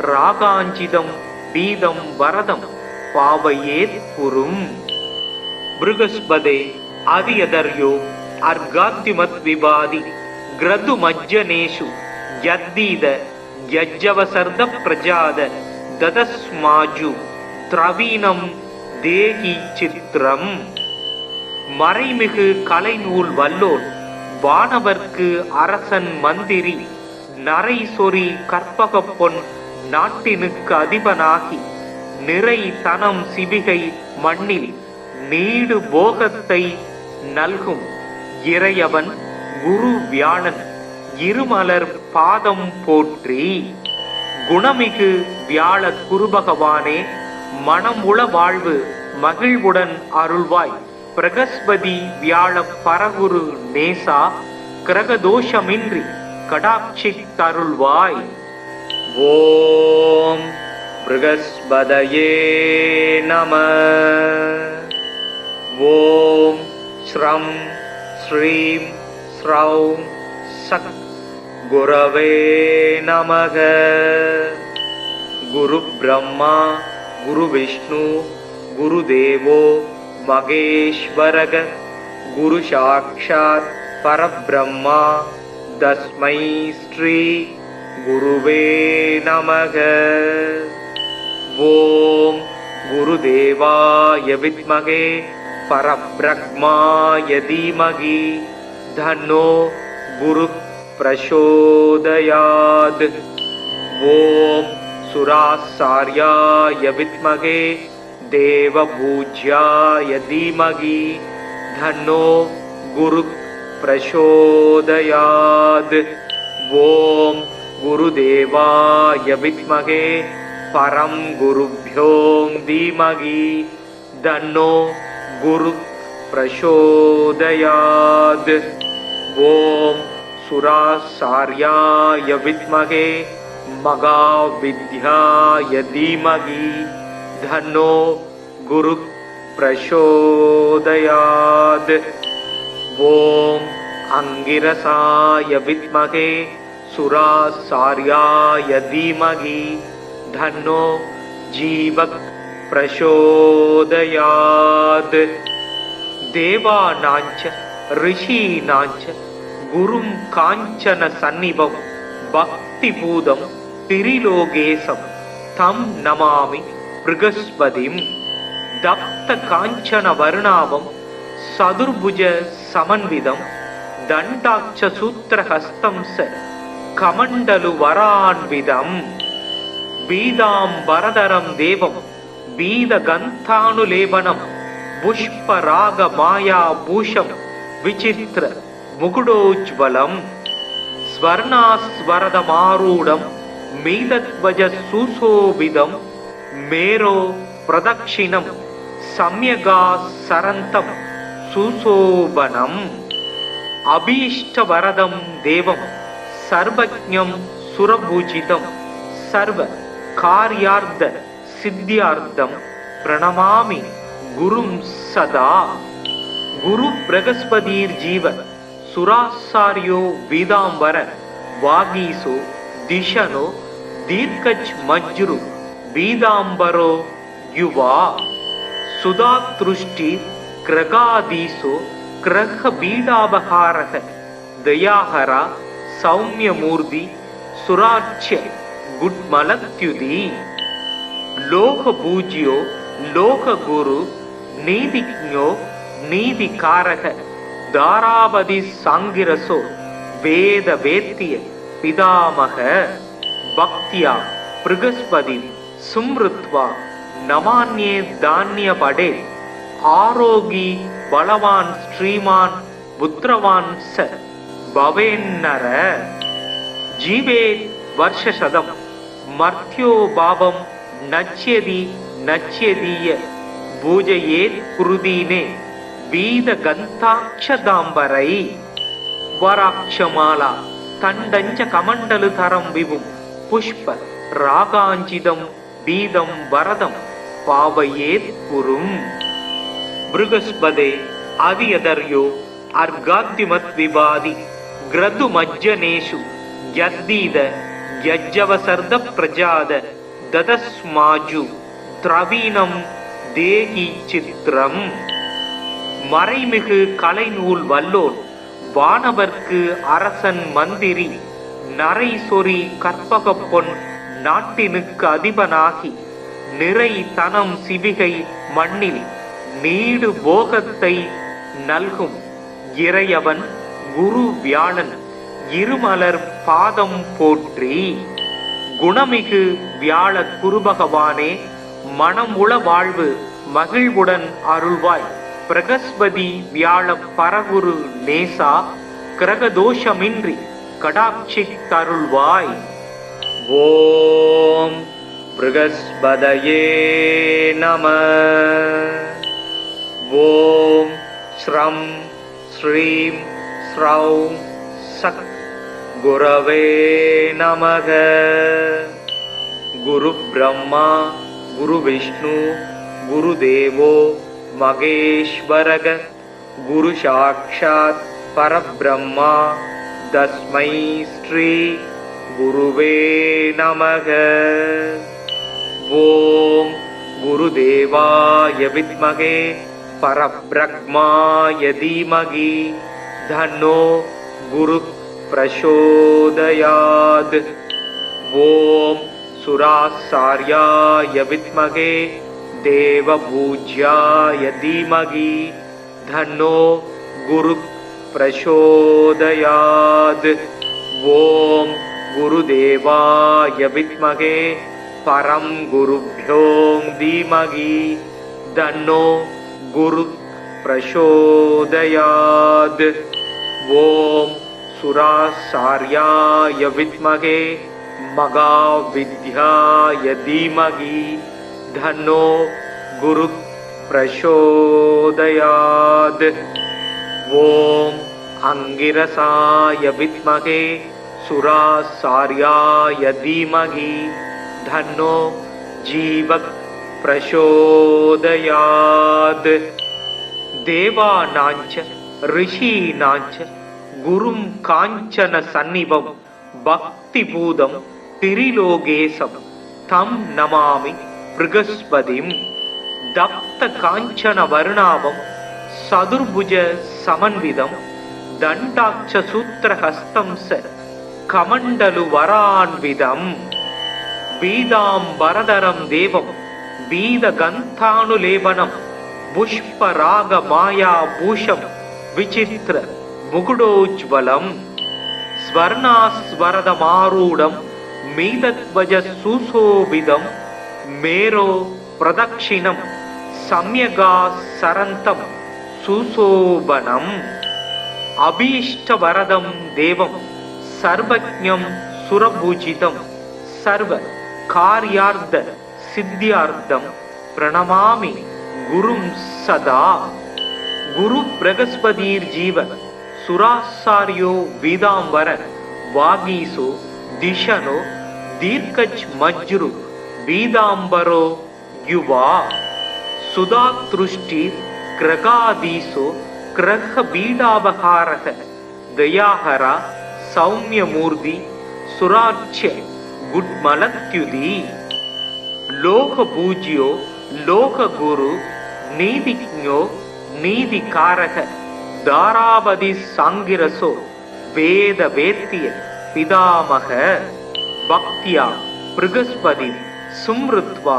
ராகாஞ்சிதம் பீதம் வரதம் பாவயேத் குரும். ப்ருகஸ்பதே அதியதர்யோ அர்காத்திமத் விபாதி கிரது மஜ்ஜனேஷு யத்தீத யஜ்ஜவசர்த பிரஜாத ததஸ்மாஜு திரவீனம் தேகி சித்திரம். மறைமிகு கலைநூல் வல்லோன் வானவர்க்கு அரசன் மந்திரி நரை சொறி கற்பக பொன் நாட்டினுக்கு அதிபனாகி நிறை தனம் சிபிகை மண்ணில் நீடு போகத்தை நல்கும் இறையவன் குரு வியாழன் இருமலர் பாதம் போற்றி. குணமிகு வியாழ குருபகவானே மனம் உள வாழ்வு மகிழ்வுடன் அருள்வாய். பிரகஸ்பதி வியாழ பரகுரு நேசா கிரகதோஷமின்றி கடாட்சி தருள்வாய். ஓம் ப்ருகஸ்பதயே நம. ஓம் ஸ்ரம் ஸ்ரீம் ஸ்ரௌம் சக் குரவே நமக. குரு பிரம்மா குரு விஷ்ணு குரு தேவோ மகேஸ்வரக. குரு சாக்ஷாத் பரபிரம்மா தஸ்மை ஸ்ரீ குருவே நமக. ஓம் குருதேவாய வித்மகே பரப்ரக்மாய தீமகி தன்னோ குரு பிரசோதயாத். ஓம் சுராசார்யாய வித்மகே தேவபூஜ்யாய தீமகி தன்னோ குரு பிரசோதயாத். ஓம் குருதேவாய வித்மகே பரம் குருப்யோ தீமகி தன்னோ குரு பிரசோதயாத். ஓம் சுராசார்யாய வித்மகே மகாவித்யாய தீமகி தன்னோ குரு பிரசோதயாத். ஓம் அங்கிரசாய வித்மகே சுராசார்யாய தீமகி தன்னோ ஜீவக் பிரசோதயாத். தேவானாஞ்ச ரிஷீனாஞ்ச குரும் காஞ்சன சந்நிபம் பக்திபூதம் திரிலோகேசம் தம் நமாமி ப்ருகஸ்பதிம். தப்த காஞ்சன வருணாபம் சதுர்புஜ சமன்விதம் தண்டாட்ச சூத்திரஹஸ்தம் ச கமண்டலு வரான்விதம் பீதாம்பரதரம் தேவம் பீத கந்தானுலேபனம் புஷ்பராக மாயா பூஷம் விசித்திர முகுடோஜ்வலம் ஸ்வர்ணாஸ்வரதமாரூடம் மீதத்வஜ சுசோபிதம் மேரோ பிரதக்ஷிணம் சம்யகா சரந்தம் சுசோபனம் அபீஷ்டவரதம் தேவம் சர்வஜ்ஞம் சுரபூஜிதம் சர்வ கார்யார்த்த சித்தியார்த்தம் பிரணமாமி குரும் சதா. குரு பிரகஸ்பதீர் ஜீவ சுராசாரியோ வீதாம்பர வாகீசோ திஷனோ தீர்க்கஜ் மஜ்ரு வீதாம்பரோ யுவா சுதாத்ருஷ்டி கிரகாதீசோ கிரக பீடாபகாரக தயாஹரா சௌமியமூர்த்தி சுராட்சிய குட்மலத்யுதி லோக பூஜ்யோ லோக குரு நீதிஜ்ஞோ நீதிகாரக தாராபதி சாங்கிரசோ வேத வேத்திய பிதாமக பக்தியா பிருகஸ்பதி சும்ருத்வா நமான்யே தானிய படே ஆரோகி பலவான் ஸ்ரீமான் புத்திரவான் ச பவேன்னர ஜீவே வர்ஷசதம் மர்த்யோ பாவம் நச்யதி நச்யதீய பூஜையேத் குருதீனே வீத கந்தாட்சதாம்பரை வராட்சமாலா தண்டஞ்ச கமண்டலு தரம் விபும் புஷ்ப ராகாஞ்சிதம் பீதம் வரதம் பாவையேத் குரும். பிருகஸ்பதே அதியதர்யோ அர்காத்திமத் விவாதி கிரது மஜ்ஜனேஷு யத்தீத யஜ்ஜவசர்த பிரஜாத ததஸ்மாஜு திரவீனம் தேகி சித்திரம். மறைமிகு கலைநூல் வல்லோன் வானவர்க்கு அரசன் மந்திரி நரை சொறி கற்பக பொன் நாட்டினுக்கு அதிபனாகி நிறை தனம் சிவிகை மண்ணில் நீடு போகத்தை நல்கும் இறையவன் குரு வியாழன் இருமலர் பாதம் போற்றி. குணமிகு வியாழ குருபகவானே மனமுள வாழ்வு மகிழ்வுடன் அருள்வாய். பிரகஸ்பதி வியாழ பரகுரு நேசா கிரகதோஷமின்றி கடாட்சி தருள்வாய். ஓம் பிருகஸ்பதயே நம. ஓம் ஸ்ரம் ஸ்ரீம் ஸ்ரௌம் சக் குரவே நமக. குரு பிரம்மா குரு விஷ்ணு குரு தேவோ மகேஸ்வரக குரு சாக்ஷாத் பரபிரம்மா தஸ்மை ஸ்ரீ குருவே நமக. ஓம் குருதேவாய வித்மகே பரபிரம்மாய தீமகி தன்னோ குரு பிரசோதயாத். ஓம் சுராசார்யாய வித்மகே தேவபூஜ்யாய தீமகி தன்னோ குரு பிரசோதயாத். ஓம் குருதேவாய வித்மகே பரம் குருப்யோ தீமகி தன்னோ குரு பிரசோதயாத். ஓம் சுராசார்யாய வித்மகே மகாவித்யாய தீமகி தன்னோ குரு பிரசோதயாத். ஓம் அங்கிரசாய வித்மகே சுராசார்யாய தீமகி தன்னோ ஜீவக் பிரசோதயாத். தேவானாஞ்ச ரிஷீனாஞ்ச குரும் காஞ்சன சந்நிபம் பக்தி பூதம் திரிலோகேசம் தம் நமாமி பிருகஸ்பதிம். தப்த காஞ்சன வருணாவம் சதுர்புஜ சமன்விதம் தண்டாட்ச சூத்திரஹஸ்தம் ச கமண்டலு வரான்விதம் பீதாம்பரதரம் தேவம் பீத கந்தானுலேபனம் புஷ்பராக மாயா பூஷம் விசித்திர मुकुडोज्ज्वलं स्वर्णास्वरदमारूढं मीतध्वज सुशोभितं मेरो प्रदक्षिणं सम्यगासरन्तं सुशोभनम् अभीष्टवरदं देवं सर्वज्ञं सुरभूजितं सर्वकार्यार्थ सिद्ध्यार्थं प्रणमामि गुरुं सदा। गुरु बृहस्पतिर्जीव सुरासार्यो वेदांबर वागीसो दिशनो दीर्घज मज्रु वेदांबरो युवा सुधातृष्टि ग्रगादीसो ग्रह बीडावहारः दयाहरा सौम्यमूर्ति सुराच्य गुड्मलत्युदी लोकपूज्यो लोकगुरु नीतिज्ञो नीतिकारक दारावधि सांगिरसो वेद वेत्य पितामह भक्त्या बृहस्पति सुमृत्वा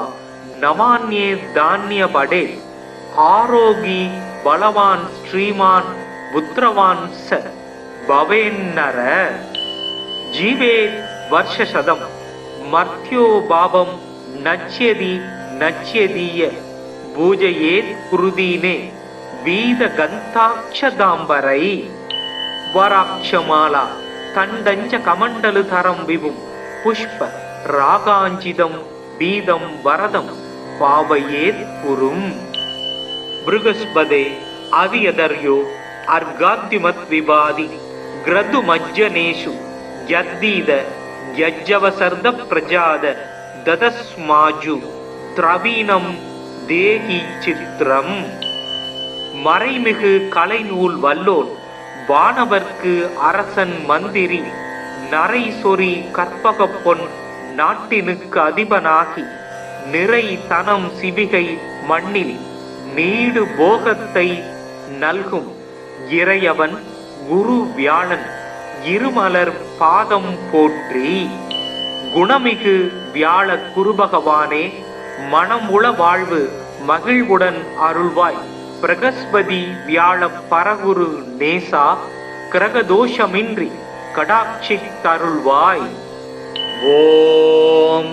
नमान्ये धान्य पडे आरोगी बलवान श्रीमान पुत्रवान स भवेन्नर जीवे वर्षशतम मर्त्यो भावं नच्यति नच्यदीय पूजयेत् कुरुदीने वीद गन्ताक्षदाम्बरै वराक्षमाला तण्डञ्च कमण्डलुतरं विभुं पुष्प रागाञ्जितं बीदं वरदं पावयेत् पुरुम् बृहस्पते अवियदर्यो अर्घाद्युमद्विवादि ग्रदुमज्जनेषु यद्दीद यज्जवसर्द प्रजाद ददस्माजु திரவீனம் தேகி சித்திரம் மறைமிகு கலைநூல் வல்லோன் வானவர்க்கு அரசன் மந்திரி நரை சொறி கற்பக பொன் நாட்டினுக்கு அதிபனாகி நிறை தனம் சிவிகை மண்ணில் நீடு போகத்தை நல்கும் இறையவன் குரு வியாழன் இருமலர் பாதம் போற்றி. குணமிகு வியாழ குருபகவானே மனமுள வாழ்வு மகிழ்வுடன் அருள்வாய். பிரகஸ்பதி வியாழ பரகுரு நேசா கிரகதோஷமின்றி கடாட்சித்தருள்வாய். ஓம்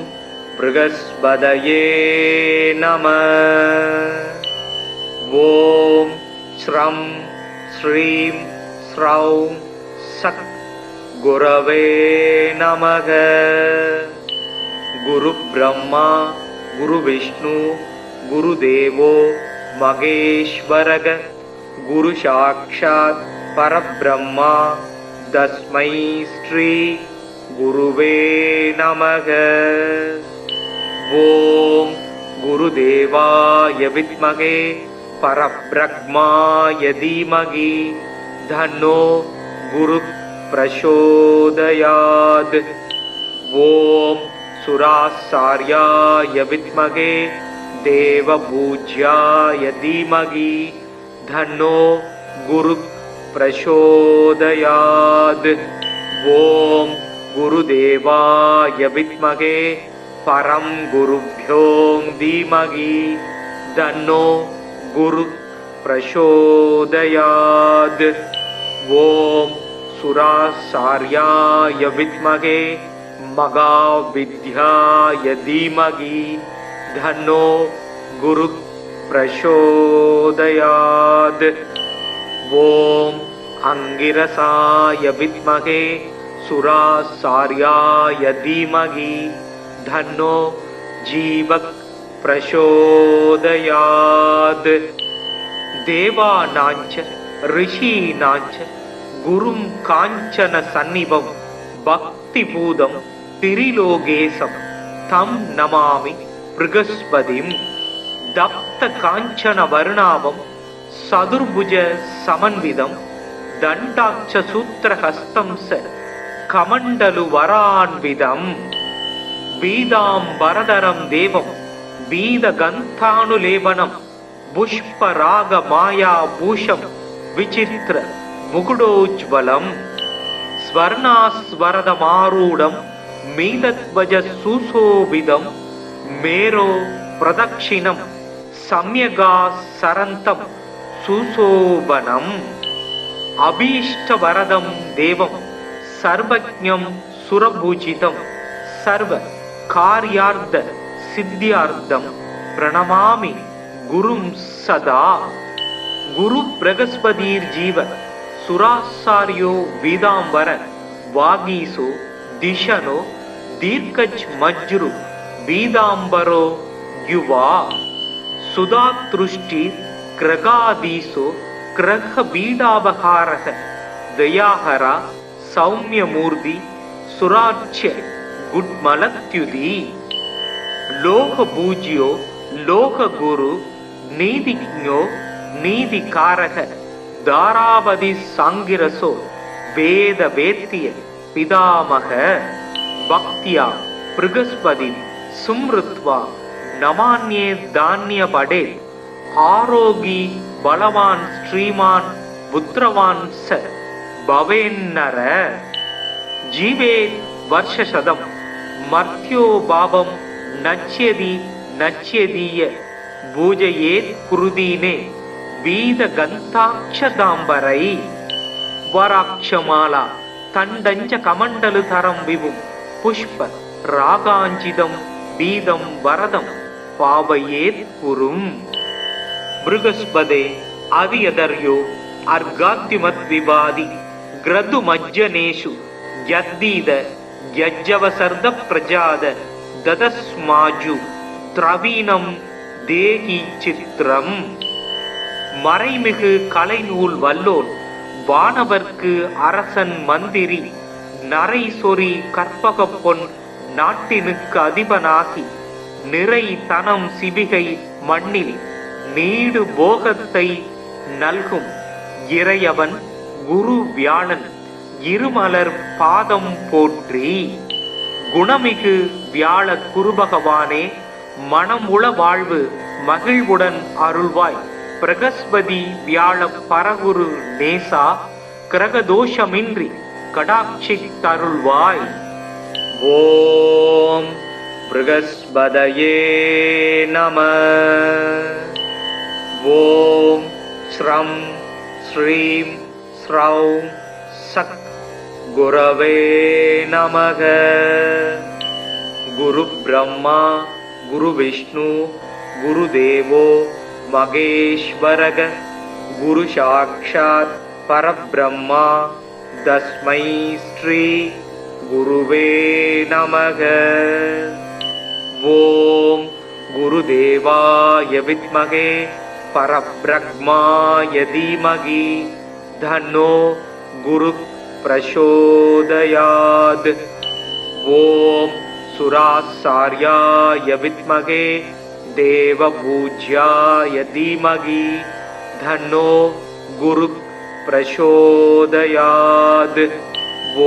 ப்ருகஸ்பதயே நம. ஓம் ஸ்ரம் ஸ்ரீம் ஸ்ரௌம் சக் குரவே நமக. குரு பிரம்மா குரு விஷ்ணு குரு தேவோ மகேஸ்வரக. குரு சாக்ஷாத் பரபிரம்மா தஸ்மை ஸ்ரீ குருவே நமக. ஓம் குருதேவாய வித்மகே பரபிரம்மாய தீமகி தன்னோ குரு பிரசோதயாத். ஓம் சுராசார்யாய வித்மகே தேவபூஜ்யாய தீமகி தன்னோ குரு பிரசோதயாத். ஓம் குருதேவாய வித்மகே பரம் குருப்யோ தீமகி தன்னோ குரு பிரசோதயாத். ஓம் சுராசார்யாய வித்மகே மகாவித்யாய தீமகி தன்னோ குரு பிரசோதயாத். ஓம் அங்கிரசாய வித்மகே சுராசார்யாய தீமகி தன்னோ ஜீவக் பிரசோதயாத். தேவானாஞ்ச ரிஷீனாஞ்ச குரும் காஞ்சன சந்நிபம் பக்தி பூதம் திரிலோகேசம் தம் நமாமி ப்ருகஸ்பதிம். தப்த காஞ்சன வர்ணாபம் சதுர்புஜ சமன்விதம் தண்டாட்ச சூத்திரஹஸ்தம் ச கமண்டலு வரான்விதம். பீதாம்பரதரம் தேவம் பீத கந்தானுலேபனம் புஷ்பராக மாயா பூஷம் விசித்திர முகுடோஜ்வலம். ஸ்வர்ணாஸ்வரதமாரூடம் மீதத்வஜ சுசோபிதம் மேரோ பிரதக்ஷிணம் சம்யகா சரந்தம் சுசோபனம். அபீஷ்டவரதம் தேவம் சர்வஜ்ஞம் சுரபூஜிதம் சர்வ காரியார்த்த சித்தியார்த்தம் பிரணமாமி குரும் சதா. குரு பிரகஸ்பதீர் ஜீவ சுராசாரியோ வீதாம்பர வாகீசோ திஷனோ தீர்க்கஜ் மஜ்ரு வீதாம்பரோ யுவா சுதாத்ருஷ்டி கிரகாதீசோ கிரக பீடாபகாரக தயாஹரா சௌமியமூர்த்தி சுராட்சிய குட்மலத்யுதி. லோக பூஜ்யோ லோக குரு நீதிஜ்ஞோ நீதிகாரக தாராவதி சாங்கிரசோ வேத வேத்திய பிதாமக பக்தியா பிருகஸ்பதி சும்ருத்வா நமான்யே தானிய படே ஆரோகி பலவான் ஸ்ரீமான் புத்திரவான் ச பவேன்னர. ஜீவே வர்ஷசதம் மர்த்யோ பாவம் நச்யதி நச்யதீய பூஜையேத் குருதீனே வீத கந்தாட்சதாம்பரை. வராட்சமாலா தண்டஞ்ச கமண்டலு தரம் விவும் புஷ்ப ராகாஞ்சிதம் பீதம் வரதம் பாவையேத் குரும். பிருகஸ்பதே அவியதர்யோ அர்காத்திமத் விவாதி கிரது மஜ்ஜனேஷு யத்தீத யஜ்ஜவசர்த பிரஜாத ததஸ்மாஜு திரவீனம் தேகி சித்திரம். மறைமிகு கலைநூல் வல்லோன் வானவர்க்கு அரசன் மந்திரி நரை சொறி கற்பக பொன் நாட்டினுக்கு அதிபனாகி நிறை தனம் சிவிகை மண்ணில் நீடு போகத்தை நல்கும் இறையவன் குரு வியாழன் இருமலர் பாதம் போற்றி. குணமிகு வியாழ குருபகவானே மனமுள வாழ்வு மகிழ்வுடன் அருள்வாய். பிரகஸ்பதி வியாழ பரகுரு நேசா கிரகதோஷமின்றி கடாட்சி தருள்வாய். ஓம் பிருகஸ்பதயே நம. ஓம் ஸ்ரம் ஸ்ரீம் ஸ்ரௌம் சக் குரவே நமக. குரு பிரம்மா குரு விஷ்ணு குரு தேவோ மகேஸ்வரக குரு சாக்ஷாத் பரபிரம்மா தஸ்மை ஸ்ரீ குருவே நமக. ஓம் குருதேவாய வித்மகே பரபிரம்மாய தீமகி தன்னோ குரு பிரசோதயாத். ஓம் சுராசார்யாய வித்மகே தேவபூஜ்யாய தீமகி தன்னோ குரு பிரசோதயாத்.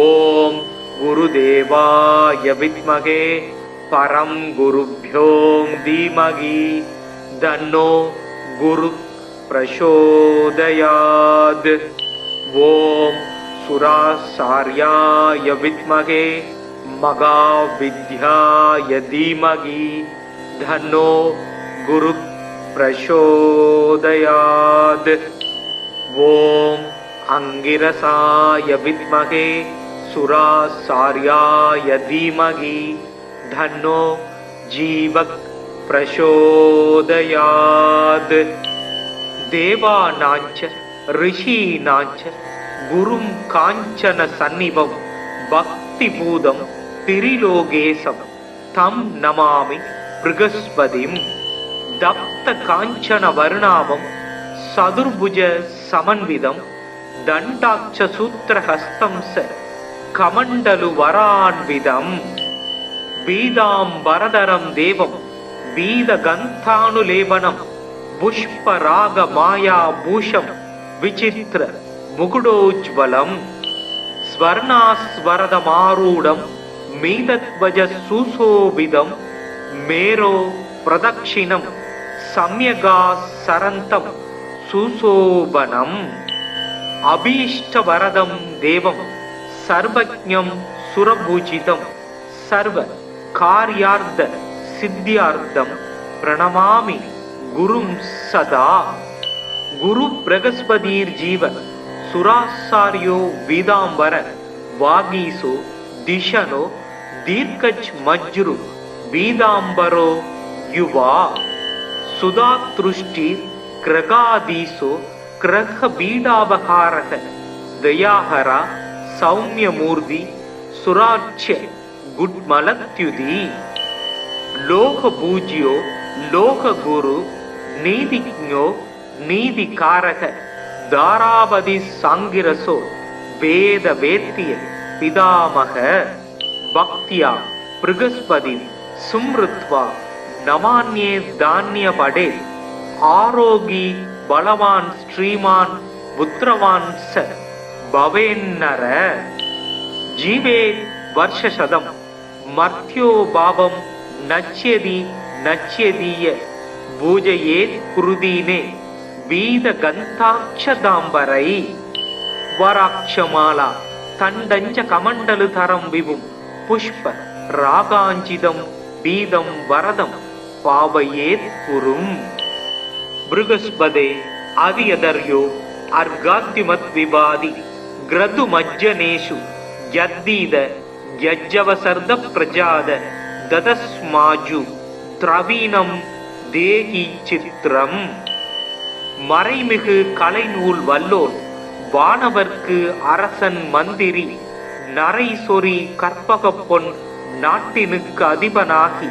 ஓம் குருதேவாய வித்மகே பரம் குருப்யோ தீமகி தன்னோ குரு பிரசோதயாத். ஓம் சுராசார்யாய வித்மகே மகாவித்யாய தீமகி தன்னோ குரு பிரசோதயாத். ஓம் அங்கிரசாய வித்மகே சுராசார்யாய தீமகி தன்னோ ஜீவக் பிரசோதயாத். தேவானாஞ்ச ரிஷீனாஞ்ச குரும் காஞ்சன சந்நிபம் பக்தி பூதம் திரிலோகேசம் தம் நமாமி பிருகஸ்பதிம். தப்த காஞ்சன வருணாபம் சதுர்புஜ சமன்விதம் தண்டாட்ச சூத்திரஹஸ்தம் ச கமண்டலு வரான்விதம். பீதாம்பரதரம் தேவம் பீத கந்தானுலேபனம் புஷ்பராக மாயா பூஷம் விசித்திர முகுடோஜ்வலம். ஸ்வர்ணாஸ்வரதமாரூடம் மீதத்வஜ சுசோபிதம் மேரோ பிரதக்ஷிணம் சம்யகா சரந்தம் சுசோபனம். அபீஷ்டவரதம் தேவம் சர்வஜ்ஞம் சுரபூஜிதம் சர்வ காரியார்த்த சித்தியார்த்தம் பிரணமாமி குரும் சதா. குரு பிரகஸ்பதீர் ஜீவ सुरासार्यो वीदांबर वागीसो दिशनो दीर्घच मज्रु वीदांबरो युवा सुधातृष्टि क्रगादीसो क्रह बीडावहारः दयाहरा सौम्यमूर्ति सुराच्य गुड्मलत्युदी लोक पूज्यो लोक गुरु नीतिज्ञो नीतिकारक दारावधि सांगिरसो वेद वेत्य पितामह भक्त्या बृहस्पति सुमृत्वा नमान्ये धान्य पडे आरोगी बलवान श्रीमान पुत्रवान स भवेन्नर जीवे वर्षशतम मर्त्यो भावम नच्यति नच्यदीय பூஜையேத் குருதீனே வீத கந்தாட்சதாம்பரை வராட்சமாலா தண்டஞ்ச கமண்டலு தரம் விபும் புஷ்ப ராகாஞ்சிதம் பீதம் வரதம் பாவையேத் குரும் பிருகஸ்பதே அதியதர்யோ அர்காத்திமத் விபாதி கிரது மஜ்ஜனேஷு யத்தீத யஜ்ஜவசர்த பிரஜாத ததஸ்மாஜு திரவீனம் தேகி சித்திரம் மறைமிகு கலைநூல் வல்லோன் வானவர்க்கு அரசன் மந்திரி நரை சொறி கற்பக பொன் நாட்டினுக்கு அதிபனாகி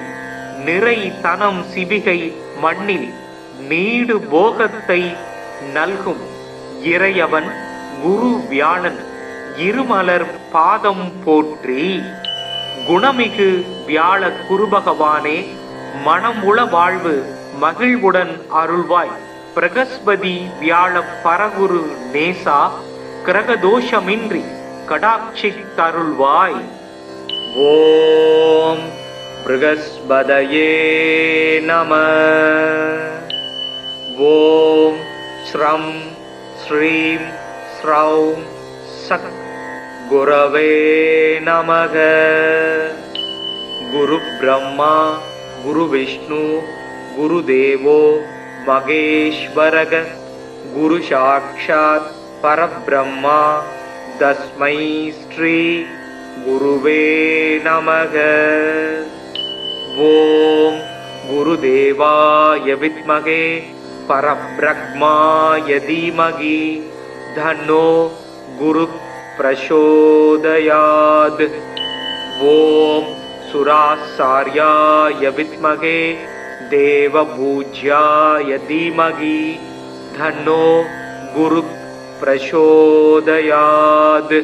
நிறை தனம் சிவிகை மண்ணில் நீடு போகத்தை நல்கும் இறையவன் குரு வியாழன் இருமலர் பாதம் போற்றி. குணமிகு வியாழ குருபகவானே மனம் உள வாழ்வு மகிழ்வுடன் அருள்வாய். பிரகஸ்பதி வியாழ பரகுரு நேசா கிரகதோஷமின்றி கடாட்சி தருள்வாய். ஓம் பிரகஸ்பதயே நம. ஓம் ஸ்ரம் ஸ்ரீம் ஸ்ரௌம் சக் குரவே நமக. குரு பிரம்மா குரு விஷ்ணு குரு தேவோ மகேஸ்வரக. குரு சாக்ஷாத் பரபிரம்மா தஸ்மை ஸ்ரீ குருவே நமக. ஓம் குருதேவாய வித்மகே பரபிரம்மாய தீமகி தன்னோ குரு பிரசோதயாத். ஓம் சுராசார்யாய வித்மகே தேவபூஜ்யாய தீமகி தன்னோ குரு பிரசோதயாத்.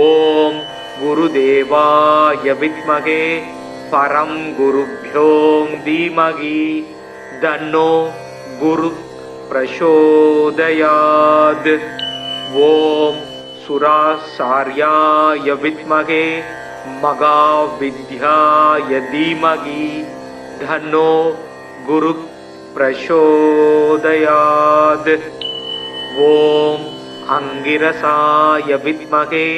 ஓம் குருதேவாய வித்மகே பரம் குருப்யோம் தீமகி தன்னோ குரு பிரசோதயாத். ஓம் சுராசார்யாய வித்மகே மகாவித்யாய தீமகி தன்னோ குரு பிரசோதயாத். ஓம் அங்கிரசாய வித்மகே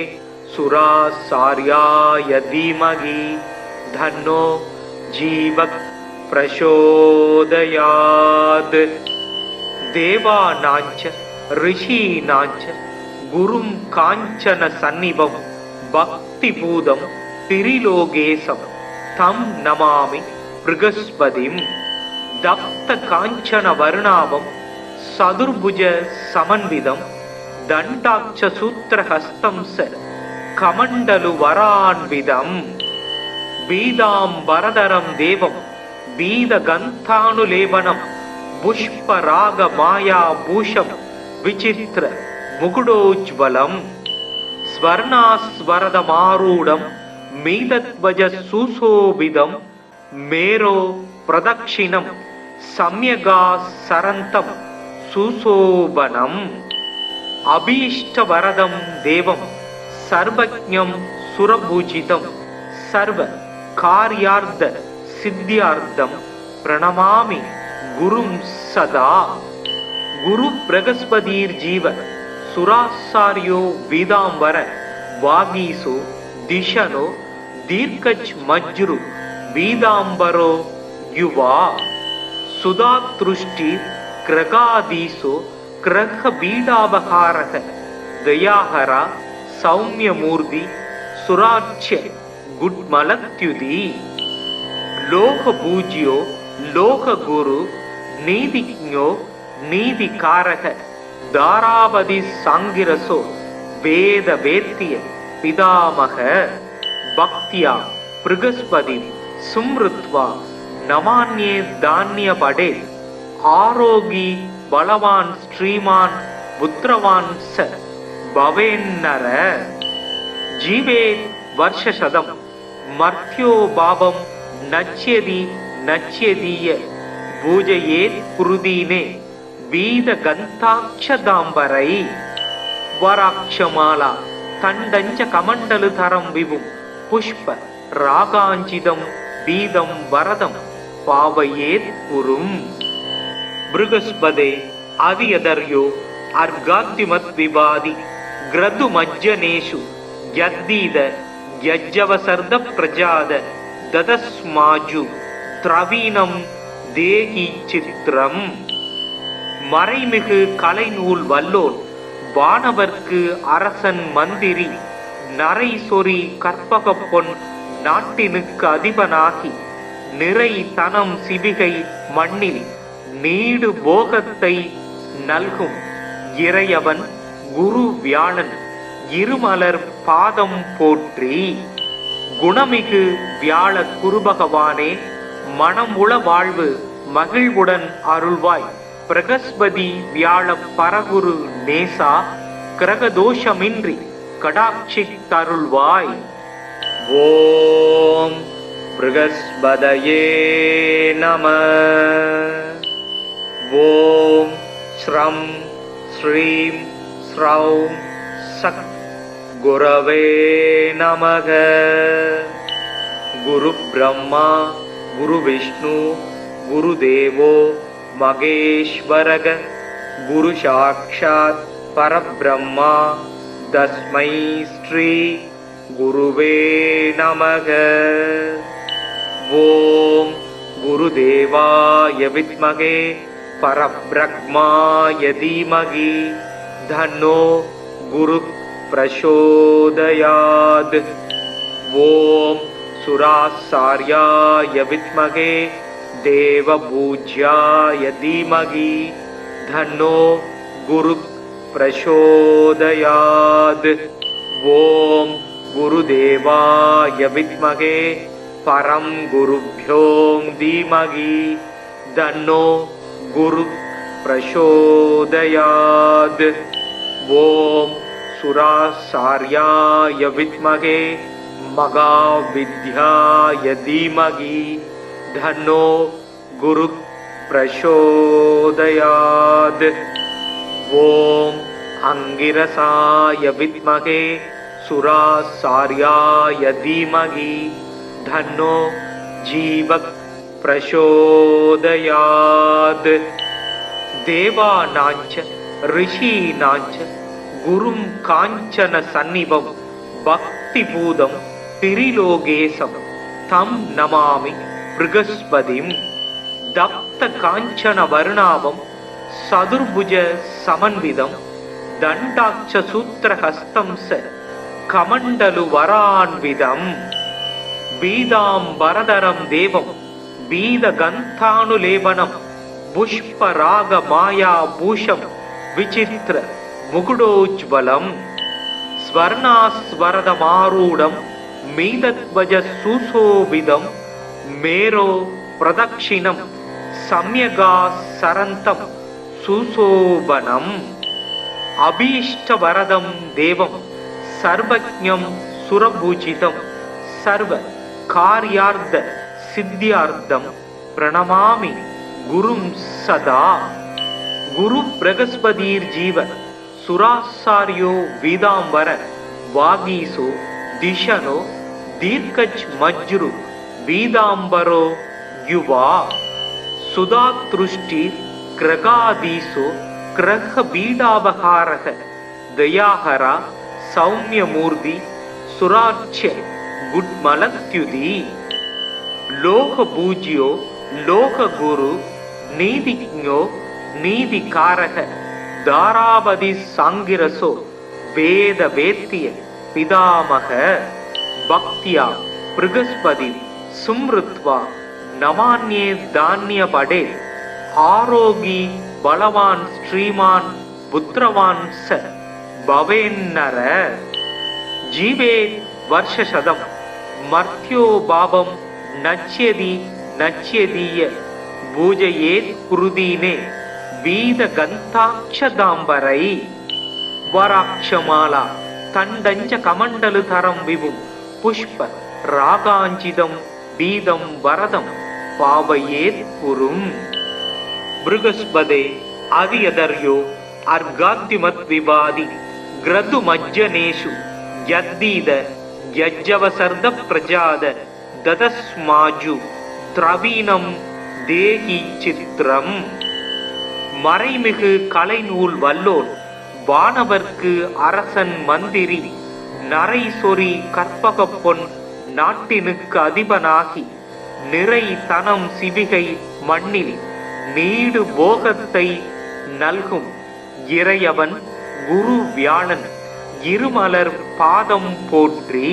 சுராசார்யாய தீமகி தன்னோ ஜீவ பிரசோதயாத். தேவானாஞ்ச ரிஷீனாஞ்ச குரும் காஞ்சன சந்நிபம் பக்தி பூதம் திரிலோகேசம் தம் நமாமி பிருகஸ்பதிம். தப்த காஞ்சன வருணாபம் சதுர்புஜ சமன்விதம் தண்டாட்ச சூத்திரஹஸ்தம் ச கமண்டலு வரான்விதம். பீதாம்பரதரம் தேவம் பீத கந்தானுலேபனம் புஷ்பராக மாயா பூஷம் விசித்திர முகுடோஜ்வலம். ஸ்வர்ணாஸ்வரதமாரூடம் மீதத்வஜ சுசோபிதம் மேரோ பிரதக்ஷிணம் சம்யகா சரந்தம் சுசோபனம். அபீஷ்டவரதம் தேவம் சர்வஜ்ஞம் சுரபூஜிதம் சர்வ கார்யார்த்த சித்தியார்த்தம் பிரணமாமி குரும் சதா. குரு பிரகஸ்பதீர் ஜீவ சுராசார்யோ வீதாம்பர வாகீசோ திஷனோ தீர்க்கச் மஜ்ரு வீதாம்பரோ யுவா சுதாத்ருஷ்டி கிரகாதீசோ கிரக பீடாபகாரக दयाहरा सौम्यमूर्ति सुराच्य गुड्मलत्युदी लोक पूज्यो लोक गुरु नीतिज्ञो नीतिकारक दारावधि सांगिरसो वेद वेत्य पितामह भक्त्या बृहस्पति सुमृत्वा नमान्ये धान्य पडे आरोगी बलवान श्रीमान पुत्रवान स भवेन्नर जीवे वर्षशतम मर्त्यो भावम नच्यति नच्यदीय पूजयेत् कुरुदीने वीद गन्ताक्षदाम्बरै वराक्षमाला तण्डञ्च कमण्डलधरं विभुं पुष्प रागाञ्चितं दीदं वरदं पावयेत् पुरुम् बृहस्पते आदियदर्यो अर्घाद्युमद्विवादि ग्रदुमज्जनेषु यद्दीद यज्जवसर्द प्रजाद ददस्माजु திரவீனம் தேகி சித்திரம் மறைமிகு கலைநூல் வல்லோன் வானவர்க்கு அரசன் மந்திரி நரை சொறி கற்பக பொன் நாட்டினுக்கு அதிபனாகி நிறை தனம் சிவிகை மண்ணில் நீடு போகத்தை நல்கும் இறையவன் குரு வியாழன் இருமலர் பாதம் போற்றி குணமிகு வியாழ குருபகவானே மனமுள வாழ்வு மகிழ்வுடன் அருள்வாய் பிரகஸ்பதி வியாழ பரகுரு நேசா கிரகதோஷமின்றி கடாட்சி தருள்வாய் ஓம் பிரகஸ்பதயே நம ஓம் ஸ்ரம் ஸ்ரீம் ஸ்ரௌம் சக் குரவே நமக குரு பிரம்மா குரு விஷ்ணு குரு தேவோ மகேஸ்வரக குரு சாக்ஷாத் பரபிரம்மா தஸ்மை ஸ்ரீ குருவே நமக ஓம் குருதேவாய வித்மகே பரபிரம்மாய தீமகி தன்னோ குரு பிரசோதயாத் ஓம் சுராசார்யாய வித்மகே தேவபூஜ்யாய தீமகி தன்னோ குரு பிரசோதயாத் ஓம் குருதேவாய வித்மகே பரம் குருப்யோ தீமகி தன்னோ குரு பிரசோதயாத் ஓம் சுராசார்யாய வித்மகே மகாவித்யாய தீமகி தன்னோ குரு பிரசோதயாத் ஓம் அங்கிரசாய வித்மகே சுராசார்யாய தீமகி தன்னோ ஜீவக் பிரசோதயாத் தேவானாஞ்ச ரிஷீனாஞ்ச குரும் காஞ்சன சந்நிபம் பக்தி பூதம் திரிலோகேசம் தம் நமாமி ப்ருகஸ்பதிம் தப்த காஞ்சன வருணாவம் சதுர்புஜ சமன்விதம் தண்டாட்ச சூத்திரஹஸ்தம் ச கமண்டலு வரான்விதம் பீதாம்பரதரம் தேவம் பீத கந்தானுலேபனம் புஷ்பராக மாயா பூஷம் விசித்திர முகுடோஜ்வலம் ஸ்வர்ணாஸ்வரதமாரூடம் மீதத்வஜ சுசோபிதம் மேரோ பிரதக்ஷிணம் சம்யகா சரந்தம் சுசோபனம் அபீஷ்டவரதம் தேவம் சர்வஜ்ஞம் சுரபூஜிதம் சர்வ கார்யார்த்த சித்தியார்த்தம் பிரணமாமி குரும் சதா குரு பிரகஸ்பதீர் ஜீவ சுராசாரியோ வீதாம்பர வாகீசோ திஷனோ தீர்க்கஜ் மஜ்ரு வீதாம்பரோ யுவா சுதாத்ருஷ்டி கிரகாதீசோ கிரக பீடாபகாரக தயாஹரா சௌமியமூர்த்தி சுராட்சிய குட்மலத்யுதி லோக பூஜ்யோ லோக குரு நீதிஜ்ஞோ நீதிகாரக தாராவதி சாங்கிரசோ வேத வேத்திய பிதாமக பக்தியா பிருகஸ்பதி சும்ருத்வா நமான்யே தானிய படே ஆரோகி பலவான் ஸ்ரீமான் புத்திரவான் ச பவேன்னர ஜீவே வருஷசதம் மர்த்யோ பாபம் நச்யதி நச்யதீய பூஜையேத் குருதீனே வீத கந்தாட்சதாம்பரை வராட்சமாலா தண்டஞ்ச கமண்டலு தரம் விபும் புஷ்ப ராகாஞ்சிதம் பீதம் வரதம் பாவையேத் குரும் பிருகஸ்பதே அதியதர்யோ அர்காத்திமத் விவாதி கிரது மஜ்ஜனேஷு யத்தீத யஜ்ஜவசர்த பிரஜாத ததஸ்மாஜு திரவீனம் தேகி சித்திரம் மறைமிகு கலைநூல் வல்லோன் வானவர்க்கு அரசன் மந்திரி நரை சொறி கற்பக பொன் நாட்டினுக்கு அதிபனாகி நிறை தனம் சிவிகை மண்ணில் நீடு போகத்தை நல்கும் இறையவன் குரு வியாழன் இருமலர் பாதம் போற்றி.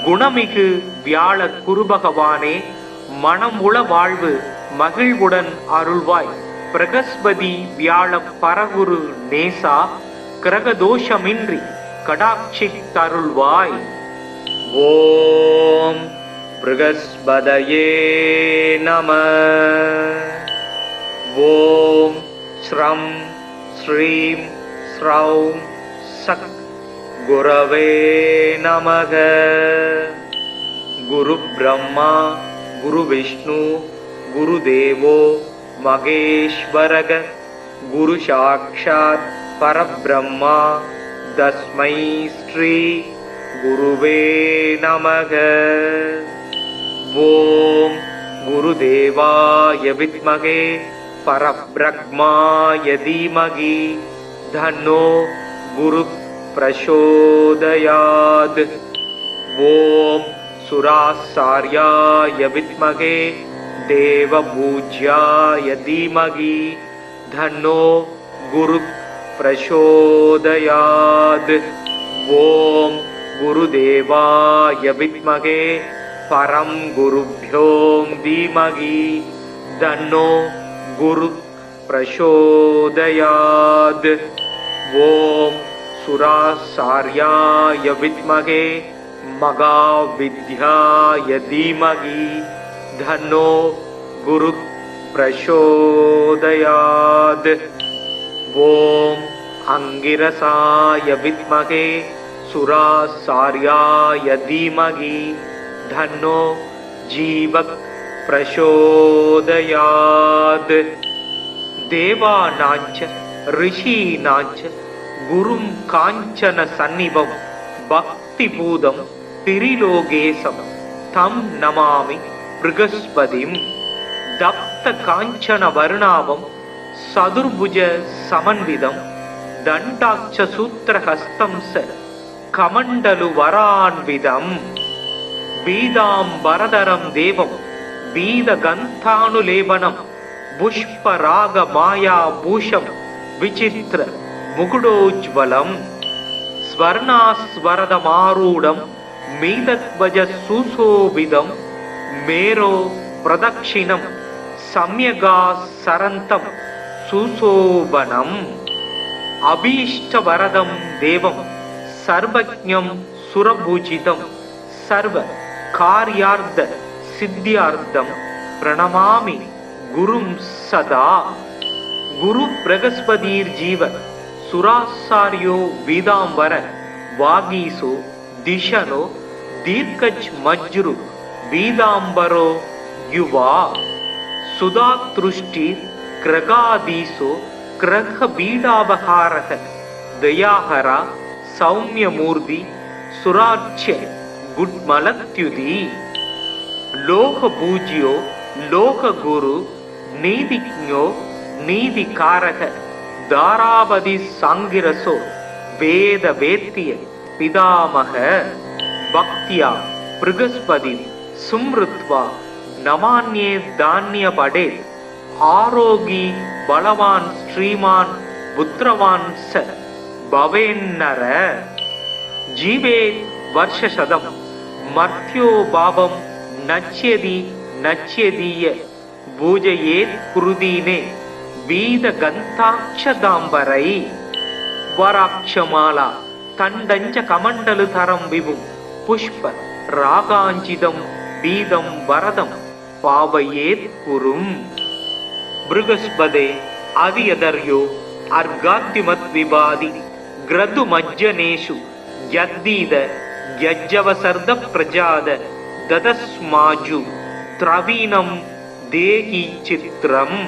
குணமிகு வியாழ குருபகவானே, மனமுள வாழ்வு மகிழ்வுடன் அருள்வாய். பிரகஸ்பதி வியாழ பரகுரு நேசா, கிரகதோஷமின்றி கடாட்சித்தருள்வாய். ஓம் ப்ருகஸ்பதயே நம. ஓம் ஸ்ரம் ஸ்ரீம் ஸ்ரௌம் சக் குரவே நமக. குரு பிரம்மா குரு விஷ்ணு குரு தேவோ மகேஸ்வரக. குரு சாக்ஷாத் பரபிரம்மா தஸ்மை ஸ்ரீ குருவே நமக. ஓம் குருதேவாய வித்மகே பரப்ரக்மாய தீமகி தன்னோ குரு பிரசோதயாத். ஓம் சுராசார்யாய வித்மகே தேவபூஜ்யாய தீமகி தன்னோ குரு பிரசோதயாத். ஓம் குருதேவாய வித்மகே பரம் குருப்யோம் தீமகி தன்னோ குரு பிரசோதயாத். ஓம் சுராசார்யாய வித்மகே மகாவித்யாய தீமகி தன்னோ குரு பிரசோதயாத். ஓம் அங்கிரசாய வித்மகே சுராசார்யாய தீமகி தன்னோ ஜீவக் பிரசோதயாத். தேவானாஞ்ச ரிஷீனாஞ்ச குரும் காஞ்சன சந்நிபம் பக்தி பூதம் திரிலோகேசம் தம் நமாமி ப்ருகஸ்பதிம். தப்த காஞ்சன வர்ணாவம் சதுர்புஜ சமன்விதம் தண்டாட்ச சூத்திரஹஸ்தம் ச கமண்டலு வரான்விதம். பீதாம்பரதரம் தேவம் பீத கந்தானுலேபனம் புஷ்பராக மாயா பூஷம் விசித்திர முகுடோஜ்வலம். ஸ்வர்ணாஸ்வரதமாரூடம் மீதத்வஜ சுசோபிதம் மேரோ பிரதக்ஷிணம் சம்யகா சரந்தம் சுசோபனம். அபீஷ்டவரதம் தேவம் சர்வஜ்ஞம் சுரபூஜிதம் சர்வ கார்யார்த்த சித்தியார்த்தம் பிரணமாமி குரும் சதா. குரு பிரகஸ்பதீர் ஜீவ சுராசாரியோ வீதாம்பர வாகீசோ திஷனோ தீர்க்கஜ் மஜ்ரு வீதாம்பரோ யுவா. சுதாத்ருஷ்டி கிரகாதீசோ கிரக பீடாபகாரக தயாஹரா சௌமியமூர்த்தி சுராட்சிய குட்மலத்யுதி. லோக பூஜ்யோ லோக குரு நீதிஜ்ஞோ நீதிகாரக தாராபதி சாங்கிரசோ வேத வேத்திய பிதாமக பக்தியா ப்ருகஸ்பதி சும்ருத்வா நமான்யே தானிய படே ஆரோகி பலவான் ஸ்ரீமான் புத்திரவான் ச भवेन्नर जीवेत् वर्षशतं मर्त्यो भावं नच्यति नच्यदीय பூஜையேத் குருதீனே வீத கந்தாட்சதாம்பரை வராட்சமாலா தண்டஞ்ச கமண்டலு தரம் விபும் புஷ்ப ராகாஞ்சிதம் பீதம் வரதம் பாவையேத் குரும் பிருகஸ்பதே அதியதர்யோ அர்காத்திமத் விபாதி கிரது மஜ்ஜனேஷு யத்தீத யஜ்ஜவசர்த பிரஜாத ததஸ்மாஜு திரவீனம் தேகி சித்திரம்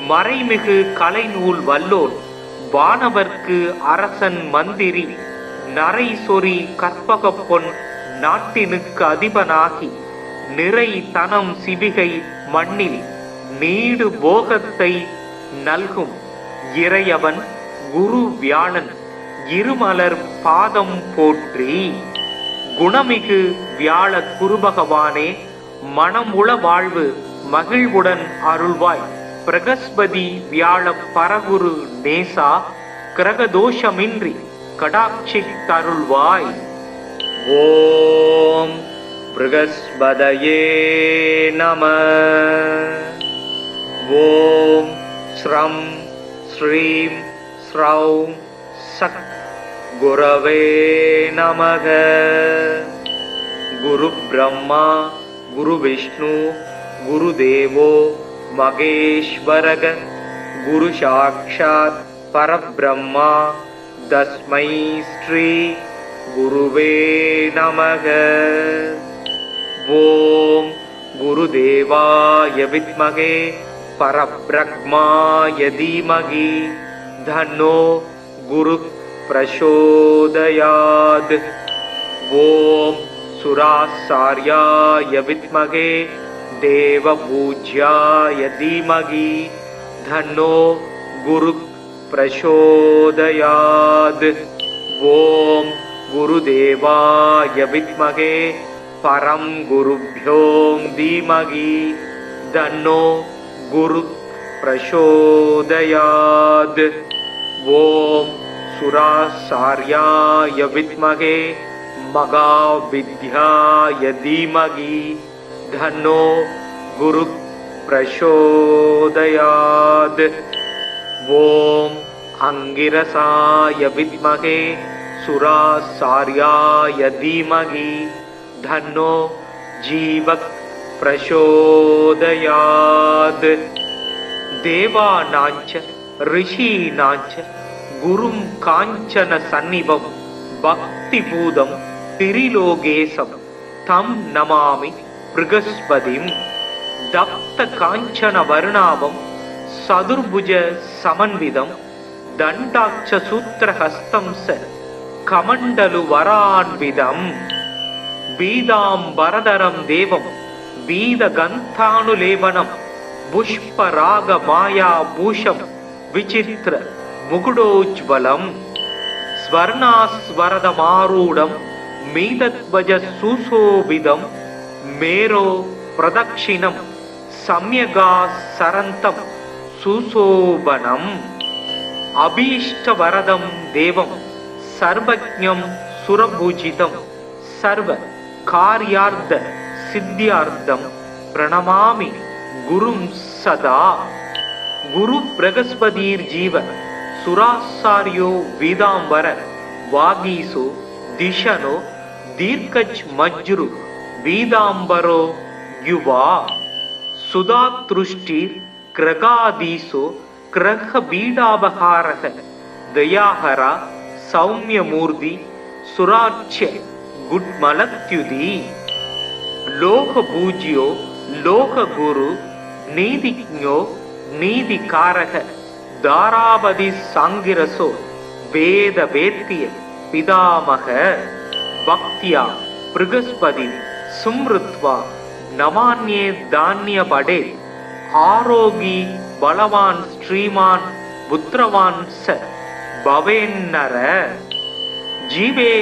மறைமிகு கலைநூல் வல்லோன் வானவர்க்கு அரசன் மந்திரி நரை சொறி கற்பக பொன் நாட்டினுக்கு அதிபனாகி நிறை தனம் சிவிகை மண்ணில் நீடு போகத்தை நல்கும் இறையவன் குரு வியாழன் இருமலர் பாதம் போற்றி. குணமிகு வியாழ குருபகவானே மனமுள வாழ்வு மகிழ்வுடன் அருள்வாய். பிரகஸ்பதி வியாழ பரகுரு நேசா கிரகதோஷமின்றி கடாட்சி தருள்வாய். ஓம் பிரகஸ்பதயே நம. ஓம் ஸ்ரம் ஸ்ரீம் ஸ்ரௌம் சத் குரவே நமக. குரு பிரம்மா குரு விஷ்ணு குரு தேவோ மகேஸ்வரக. குரு சாக்ஷாத் பரபிரம்மா தஸ்மை ஸ்ரீ குருவே நமக. ஓம் குருதேவாய வித்மகே பரபிரம்மாய தீமகி தன்னோ குரு பிரசோதயாத். ஓம் சுராசார்யாய வித்மகே தேவபூஜ்யாய தீமகி தன்னோ குரு பிரசோதயாத். ஓம் குருதேவாய வித்மகே பரம் குருப்யோம் தீமகி தன்னோ குரு பிரசோதயாத். ஓம் சுராசார்யாய வித்மகே மகாவித்யாய தீமகி தன்னோ குரு பிரசோதயாத். ஓம் அங்கிரசாய வித்மகே சுராசார்யாய தீமகி தன்னோ ஜீவக் பிரசோதயாத். தேவானாஞ்ச ரிஷீனாஞ்ச குரும் காஞ்சன சந்நிபம் பக்திபூதம் திரிலோகேசம் தம் நமாமி பிருகஸ்பதிம். தப்த காஞ்சன வருணாபம் சதுர்புஜ சமன்விதம் தண்டாட்ச சூத்திரஹஸ்தம் ச கமண்டலு வரான்விதம். பீதாம்பரதரம் தேவம் பீத கந்தானுலேபனம் புஷ்பராக மாயா பூஷம் விசித்திர முகுடோஜ்வலம். ஸ்வர்ணாஸ்வரதமாரூடம் மீதத்வஜ சுசோபிதம் மேரோ பிரதக்ஷிணம் சம்யகா சரந்தம் சுசோபனம். அபீஷ்டவரதம் தேவம் சர்வஜ்ஞம் சுரபூஜிதம் சர்வ கார்யார்த்த சித்தியார்த்தம் பிரணமாமி குரும் சதா. குரு பிரகஸ்பதீர் ஜீவ சுராசாரியோ வீதாம்பர வாகீசோ திஷனோ தீர்க்கஜ் மஜ்ரு வீதாம்பரோ யுவா. சுதாத்ருஷ்டிர் கிரகாதீசோ கிரக பீடாபகாரக தயாஹரா சௌமியமூர்த்தி சுராட்சிய குட்மலத்யுதி. லோக பூஜ்யோ லோக குரு நீதிஜ்ஞோ நீதிகாரக தாராபதி சாங்கிரசோ வேத வேத்திய பிதாமக. பக்தியா பிருகஸ்பதி சும்ருத்வா நமான்யே தானிய படே. ஆரோகி பலவான் ஸ்ரீமான் புத்திரவான் ச பவேன்னர. ஜீவே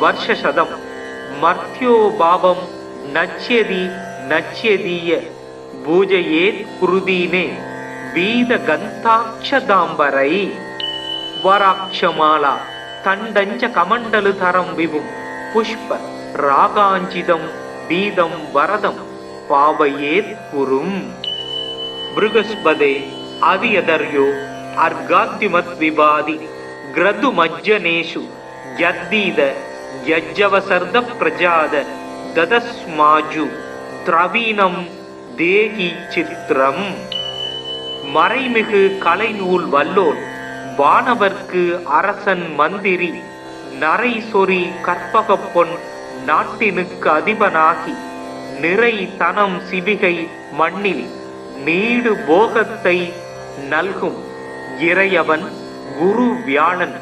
வருஷசதம் மர்த்யோ பாவம் நச்யதி நச்யதீய பூஜையேத் குருதீனே வீத கந்தாட்சதாம்பரை वराक्षमाला तण्डञ्च कमण्डलुधरं विभुं पुष्प रागाञ्चितं बीदं वरदं पावयेत् गुरुम्। बृहस्पते अदियदर्यो अर्गाद्युमद्विवादि ग्रदुमज्जनेषु यद्दीद यज्जवसर्द प्रजाद ददस्माजु திரவீனம் தேகி சித்திரம். மறைமிகு கலைநூல் வல்லோன் வானவர்க்கு அரசன் மந்திரி நரை சொறி கற்பகப் பொன் நாட்டினுக்கு அதிபனாகி நிறை தனம் சிவிகை மண்ணில் நீடு போகத்தை நல்கும் இறையவன் குரு வியாழன்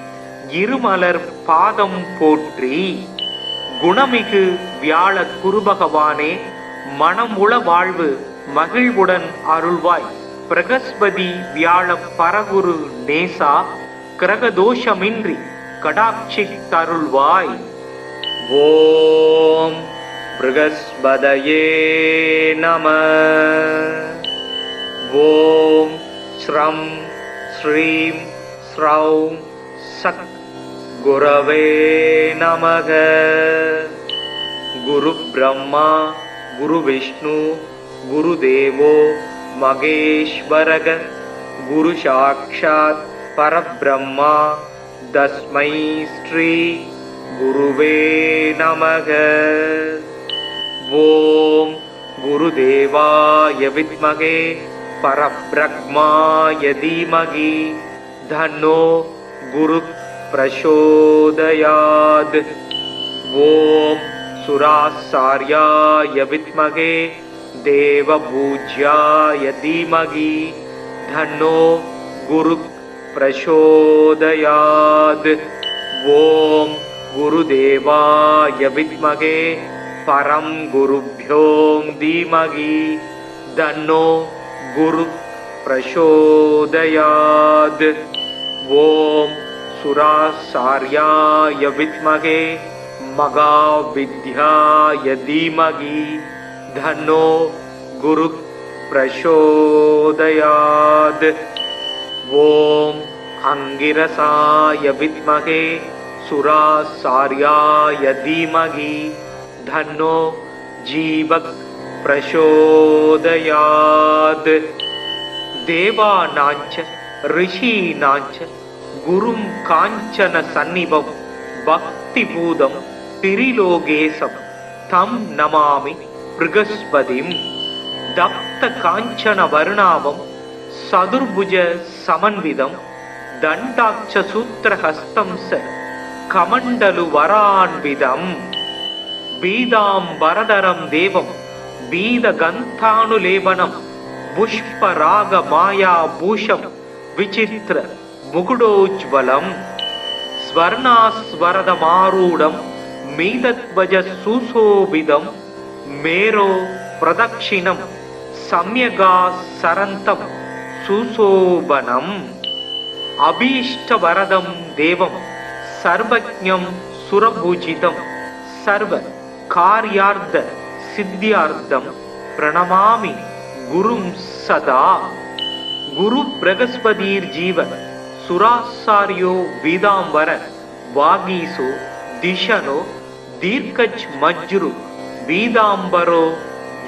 இருமலர் பாதம் போற்றி. குணமிகு வியாழ குருபகவானே மனம் உள வாழ்வு மகிழ்வுடன் அருள்வாய். பிரகஸ்பதி வியாழ பரகுரு நேசா கிரகதோஷமின்றி கடாட்சி தருள்வாய். ஓம் ப்ருகஸ்பதயே நம. ஓம் ஸ்ரம் ஸ்ரீம் ஸ்ரௌம் சத் குரவே நமக. குரு பிரம்மா குரு விஷ்ணு குரு தேவோ மகேஸ்வரக. குரு சாக்ஷாத் பரபிரம்மா தஸ்மை ஸ்ரீ குருவே நமக. ஓம் குருதேவாய வித்மகே பரபிரம்மாய தீமகி தன்னோ குரு பிரசோதயாத். ஓம் சுராசார்யாய வித்மகே தேவபூஜ்யாய தீமகி தன்னோ குரு பிரசோதயாத். ஓம் குருதேவாய வித்மகே பரம் குருப்யோம் தீமகி தன்னோ குரு பிரசோதயாத். ஓம் சுராசார்யாய வித்மகே மகாவித்யாய தீமகி தன்னோ குரு பிரசோதயாத். ஓம் அங்கிரசாய வித்மகே சுராசார்யாய தீமகி தன்னோ ஜீவக் பிரசோதயாத். தேவானாஞ்ச ரிஷீனாஞ்ச குரும் காஞ்சன சந்நிபம் பக்தி பூதம் திரிலோகேசம் தம் நமாமி ப்ருகஸ்பதிம். தப்த காஞ்சன வருணாவம் சதுர்புஜ சமன்விதம் தண்டாட்ச சூத்திரஹஸ்தம் ச கமண்டலு வரான்விதம். பீதாம்பரதரம் தேவம் பீத கந்தானுலேபனம் புஷ்பராக மாயா பூஷம் விசித்திர முகுடோஜ்வலம். ஸ்வர்ணாஸ்வரதமாரூடம் மீதத்வஜ சுசோபிதம் மேரோ பிரதக்ஷிணம் சம்யகா சரந்தம் சுசோபனம். அபீஷ்டவரதம் தேவம் சர்வஜ்ஞம் சுரபூஜிதம் சர்வ கார்யார்த்த சித்தியார்த்தம் பிரணமாமி குரும் சதா. குரு பிரகஸ்பதீர் ஜீவ சுராசாரியோ வீதாம்பர வாகீசோ திஷனோ தீர்க்கஜ் மஜ்ரு வீதாம்பரோ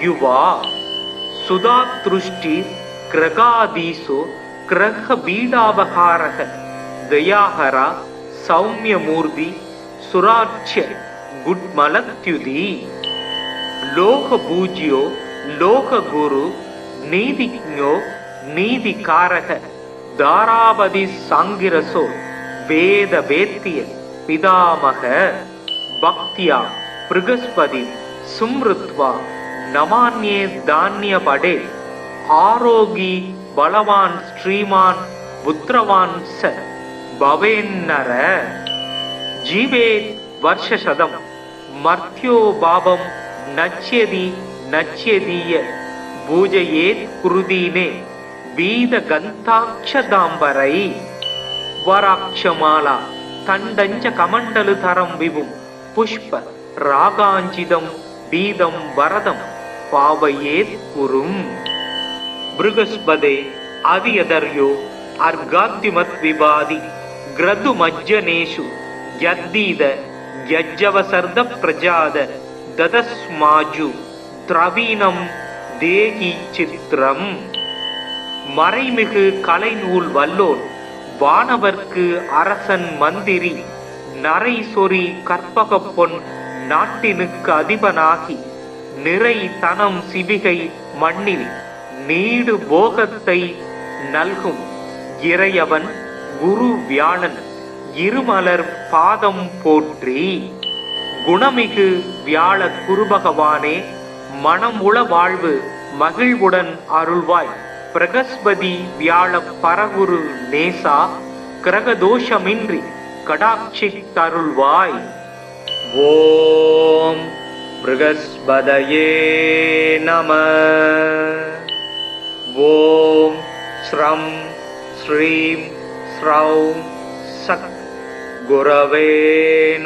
யுவா. சுதாத்ருஷ்டி கிரகாதீசோ கிரக பீடாபகாரக தயாஹரா சௌமியமூர்த்தி சுராட்சிய குட்மலத்யுதி. லோக பூஜ்யோ லோக குரு நீதிஜ்ஞோ நீதிகாரக தாராபதி சாங்கிரசோ வேத வேத்திய பிதாமக. பக்தியா ப்ருகஸ்பதி சும்ருத்வா நமான்யே தான்ய படே. ஆரோகி பலவான் ஸ்ரீமான் புத்திரவான் ச பவேன்னர. ஜீவேத் வர்ஷசதம் மர்த்யோ பாபம் நச்யதி நச்யதீய பூஜையேத் குருதீனே வீத கந்தாட்சதாம்பரை. வராட்சமாலா தண்டஞ்ச கமண்டலுதரம் விபும் புஷ்ப ராகாஞ்சிதம் பீதம் வரதம் பாவயேத் குரும். பிருகஸ்பதே அதியதர்யோ அர்காத்யுமத் விவாதி கிரது மஜ்ஜனேஷு யத்தீத யஜ்ஜவசர்த பிரஜாத ததஸ்மாஜு திரவீனம் தேகி சித்திரம். மறைமிகு கலைநூல் வல்லோன் வானவர்க்கு அரசன் மந்திரி நரை சொறி கற்பக பொன் நாட்டினுக்கு அதிபனாகி நிறை தனம் சிவிகை மண்ணில் நீடு போகத்தை நல்கும் இறையவன் குரு வியாழன் இருமலர் பாதம் போற்றி. குணமிகு வியாழ குருபகவானே, மனமுள வாழ்வு மகிழ்வுடன் அருள்வாய். பிரகஸ்பதி வியாழ பரகுரு நேசா, கிரகதோஷமின்றி கடாட்சித்தருள்வாய். ஓம் ப்ருகஸ்பதயே நம. ஓம் ஸ்ரம் ஸ்ரீம் ஸ்ரௌம் சக் குரவே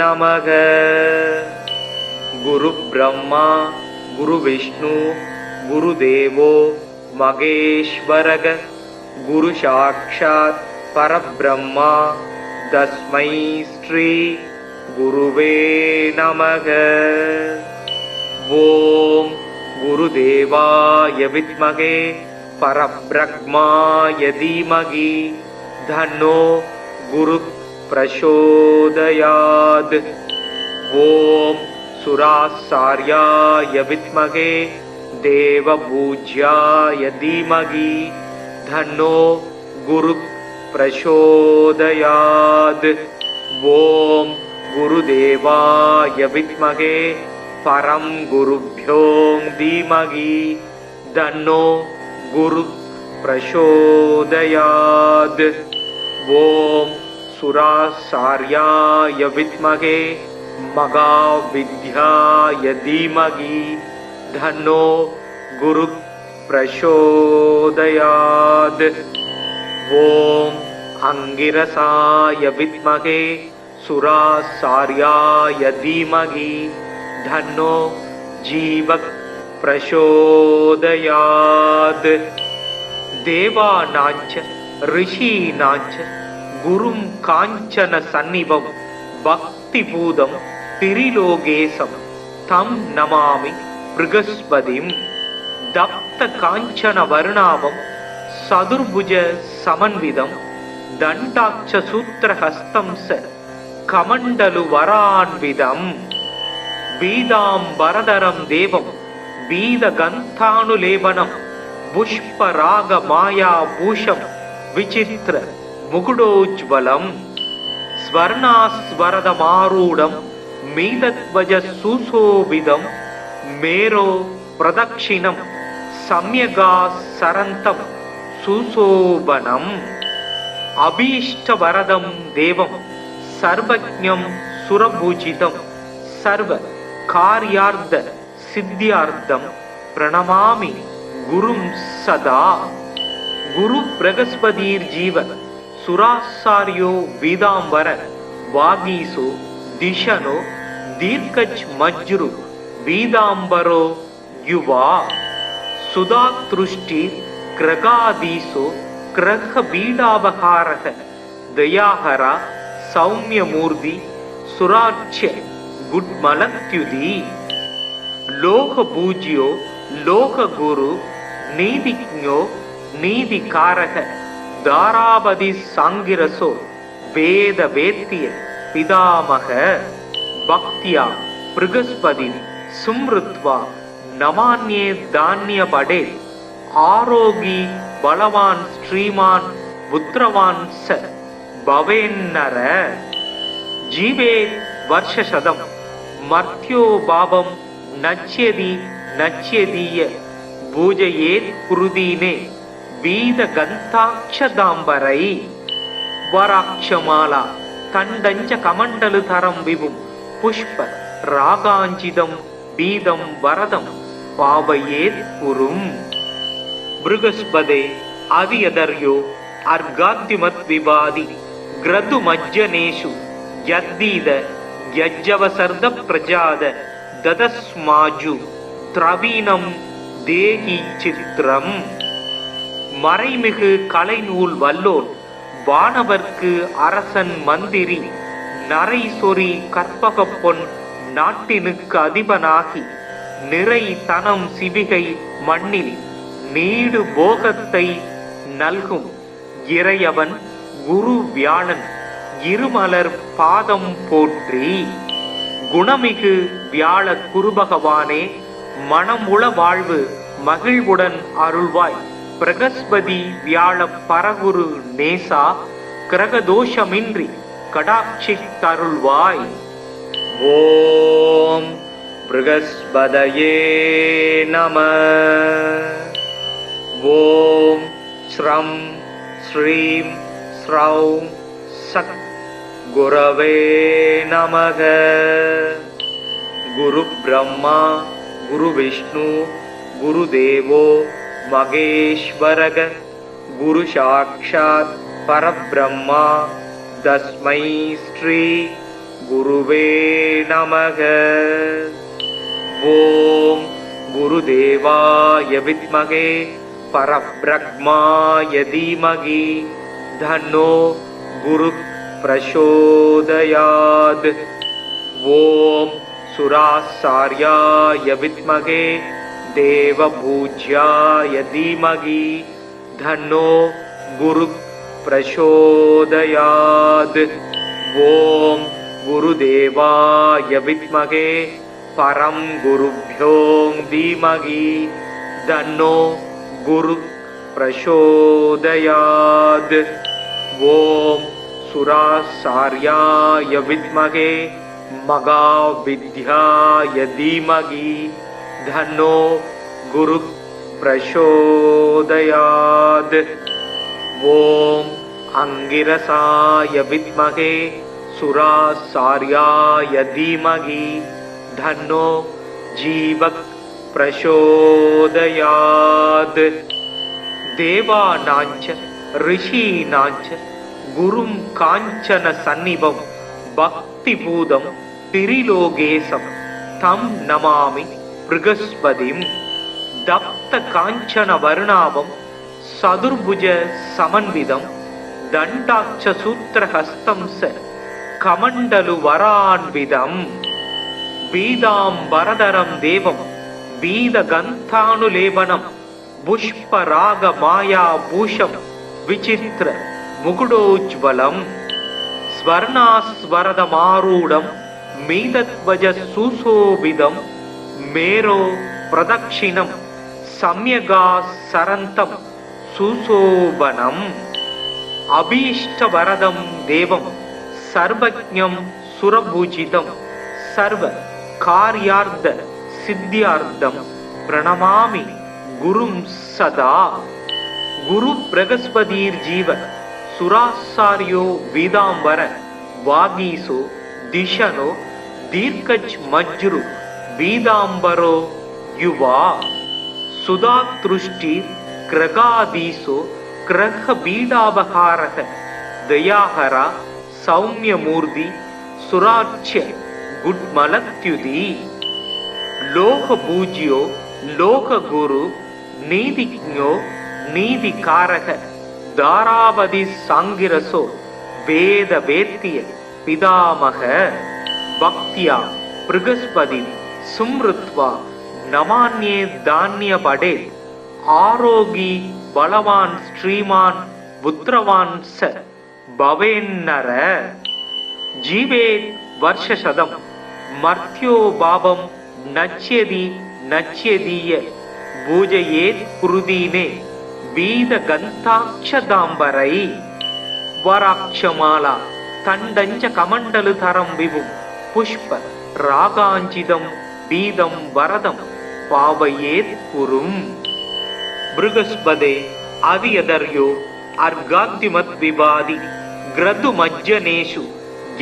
நமக. குரு பிரம்மா குரு விஷ்ணு குரு தேவோ மகேஸ்வரக. குரு சாக்ஷாத் பரபிரம்மா தஸ்மை ஸ்ரீ குருவே நமக. ஓம் குருதேவாய வித்மகே பரப்ரக்மாய தீமகி தன்னோ குரு பிரசோதயாத். ஓம் சுராசார்யாய வித்மகே தேவபூஜ்யாய தீமகி தன்னோ குரு பிரசோதயாத். ஓம் குருதேவாய வித்மகே பரம் குருப்யோ தீமகி தன்னோ குரு பிரசோதயாத். ஓம் சுராசார்யாய வித்மகே மகாவித்யாய தீமகி தன்னோ குரு பிரசோதயாத். ஓம் அங்கிரசாய வித்மகே சுராசார்யாய தீமகி தன்னோ ஜீவக் பிரசோதயாத். தேவானாஞ்ச ரிஷீனாஞ்ச குரும் காஞ்சன சந்நிபம் பக்தி பூதம் திரிலோகேசம் தம் நமாமி ப்ருகஸ்பதிம். தப்த காஞ்சன வருணாபம் சதுர்புஜ சமன்விதம் தண்டாட்ச சூத்திரஹஸ்தம் ச கமண்டலு வரான்விதம். பீதாம்பரதரம் தேவம் பீத கந்தானுலேபனம் புஷ்பராக மாயா பூஷம் விசித்திர முகுடோஜ்வலம். ஸ்வர்ணாஸ்வரதமாரூடம் மீதத்வஜ சுசோபிதம் மேரோ பிரதக்ஷிணம் சம்யகா சரந்தம் சுசோபனம். அபீஷ்டவரதம் தேவம் சர்வஜ்ஞம் சுரபூஜிதம் சர்வ கார்யார்த்த சித்தியார்த்தம் பிரணமாமி குரும் சதா. குரு பிரகஸ்பதீர் ஜீவ சுராசாரியோ வீதாம்பர வாகீசோ திஷனோ தீர்க்கஜ் மஜ்ரு வீதாம்பரோ யுவா. சுதாத்ருஷ்டி கிரகாதீசோ கிரக பீடாபகாரக தயாஹரா சௌமியமூர்த்தி சுராட்சிய குட்மலத்யுதி. லோக பூஜ்யோ லோக குரு நீதிஜ்ஞோ நீதிகாரக தாராபதி சாங்கிரசோ வேத வேத்திய பிதாமக. பக்தியா ப்ருகஸ்பதி சும்ருத்வா நமான்யே தானிய படே. ஆரோகி பலவான் ஸ்ரீமான் புத்திரவான் ச பவேன்னர. ஜீவே வர்ஷசதம் மர்த்யோ பாபம் நச்யதி நச்யதீய பூஜையேத் குருதீனே வீத கந்தாட்சதாம்பரை. வராட்சமாலா தண்டஞ்ச கமண்டலு தரம் விபும் புஷ்ப ராகாஞ்சிதம் பீதம் வரதம் பாவையேத் குரும். ப்ருகஸ்பதே அதியதர்யோ அர்காத்யுமத் விவாதி கிரது மஜ்ஜனேஷு யத்தீத யஜ்ஜவசர்த பிரஜாத ததஸ்மாஜு திரவீனம் தேகி சித்திரம். மறைமிகு கலைநூல் வல்லோன் வானவர்க்கு அரசன் மந்திரி, நரை சொறி கற்பகப் பொன் நாட்டினுக்கு அதிபனாகி, நிறை தனம் சிவிகை மண்ணில் நீடு போகத்தை நல்கும் இறையவன் குரு வியாழன் இருமலர் பாதம் போற்றி. குணமிகு வியாழ குருபகவானே, மனமுள வாழ்வு மகிழ்வுடன் அருள்வாய். பிரகஸ்பதி வியாழ பரகுரு நேசா, கிரகதோஷமின்றி கடாட்சித்தருள்வாய். ஓம் ப்ருகஸ்பதயே நம. ஓம் ஸ்ரம் ஸ்ரீம் ஸ்ரௌம் சக் குரவே நமக. குரு பிரம்மா குரு விஷ்ணு குரு தேவோ மகேஸ்வரக. குரு சாக்ஷாத் பரபிரம்மா தஸ்மை ஸ்ரீ குருவே நமக. ஓம் குருதேவாய வித்மகே பரப்ரக்மாய தீமகி தன்னோ குரு பிரசோதயாத். ஓம் சுராசார்யாய வித்மகே தேவபூஜ்யாய தீமகி தன்னோ குரு பிரசோதயாத். ஓம் குருதேவாய வித்மகே பரம் குருப்யோ தீமகி தன்னோ குரு பிரசோதயாத். ஓம் சுராசார்யாய வித்மகே மகாவித்யாய தீமகி தன்னோ குரு பிரசோதயாத். ஓம் அங்கிரசாய வித்மகே சுராசார்யாய தீமகி தன்னோ ஜீவக் பிரசோதயாத். தேவானாஞ்ச ரிஷீனாஞ்ச குரும் காஞ்சன சந்நிபம் பக்தி பூதம் திரிலோகேசம் தம் நமாமி ப்ருகஸ்பதிம். தப்த காஞ்சன வர்ணாபம் சதுர்புஜ சமன்விதம் தண்டாட்ச சூத்திரஹஸ்தம் ச கமண்டலு வரான்விதம். பீதாம்பரதரம் தேவம் பீத கந்தானுலேபனம் புஷ்பராக மாயா பூஷம் விசித்திர முகுடோஜ்வலம். ஸ்வர்ணாஸ்வரதமாரூடம் மீதத்வஜ சுசோபிதம் மேரோ பிரதக்ஷிணம் சம்யகா சரந்தம் சுசோபனம். அபீஷ்டவரதம் தேவம் சர்வஜ்ஞம் சுரபூஜிதம் சர்வ கார்யார்த்த சித்தியார்த்தம் பிரணமாமி குரும் சதா. குரு பிரகஸ்பதீர் ஜீவ சுராசாரியோ வீதாம்பர வாகீசோ திஷனோ தீர்க்கஜ் மஜ்ரு வீதாம்பரோ யுவா. சுதாத்ருஷ்டி கிரகாதீசோ கிரக பீடாபகாரக தயாஹரா சௌமியமூர்த்தி சுராட்சிய குட்மலத்யுதி. லோக பூஜ்யோ லோக குரு நீதிஜ்ஞோ நீதிகாரக தாராவதி சாங்கிரசோ வேத வேத்திய பிதாமக. பக்தியா ப்ருகஸ்பதி சும்ருத்வா நமான்யே தானிய படே. ஆரோகி பலவான் ஸ்ரீமான் புத்திரவான் ச பவேன்னர. ஜீவேத் வர்ஷசதம் மர்த்யோ பாபம் நச்யதி நச்யதீய பூஜையேத் குருதீனே வீத கந்தாட்சதாம்பரை. வராட்சமாலா தண்டஞ்ச கமண்டலு தரம் விபும் புஷ்ப ராகாஞ்சிதம் பீதம் வரதம் பாவையேத் குரும். ப்ருகஸ்பதே அதியதர்யோ அர்காத்திமத் விபாதி கிரது மஜ்ஜனேஷு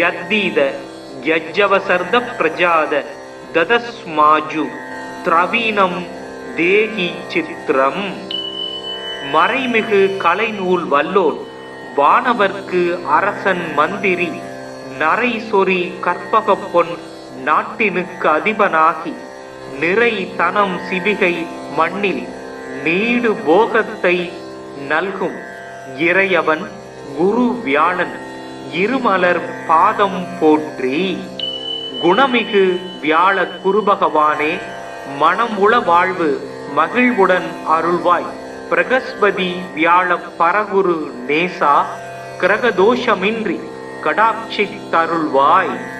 யத்தீத யஜ்ஜவசர்த பிரஜாத ததஸ்மாஜு திரவீனம் தேகி சித்திரம். மறைமிகு கலைநூல் வல்லோன் வானவர்க்கு அரசன் மந்திரி, நரை சொறி கற்பகப் பொன் நாட்டினுக்கு அதிபனாகி, நிறை தனம் சிவிகை மண்ணில் நீடு போகத்தை நல்கும் இறையவன் குரு வியாழன் இருமலர் பாதம் போற்றி. குணமிகு வியாழ குருபகவானே, மனமுள வாழ்வு மகிழ்வுடன் அருள்வாய். பிரகஸ்பதி வியாழ பரகுரு நேசா, கிரகதோஷமின்றி கடாட்சி தருள்வாய்.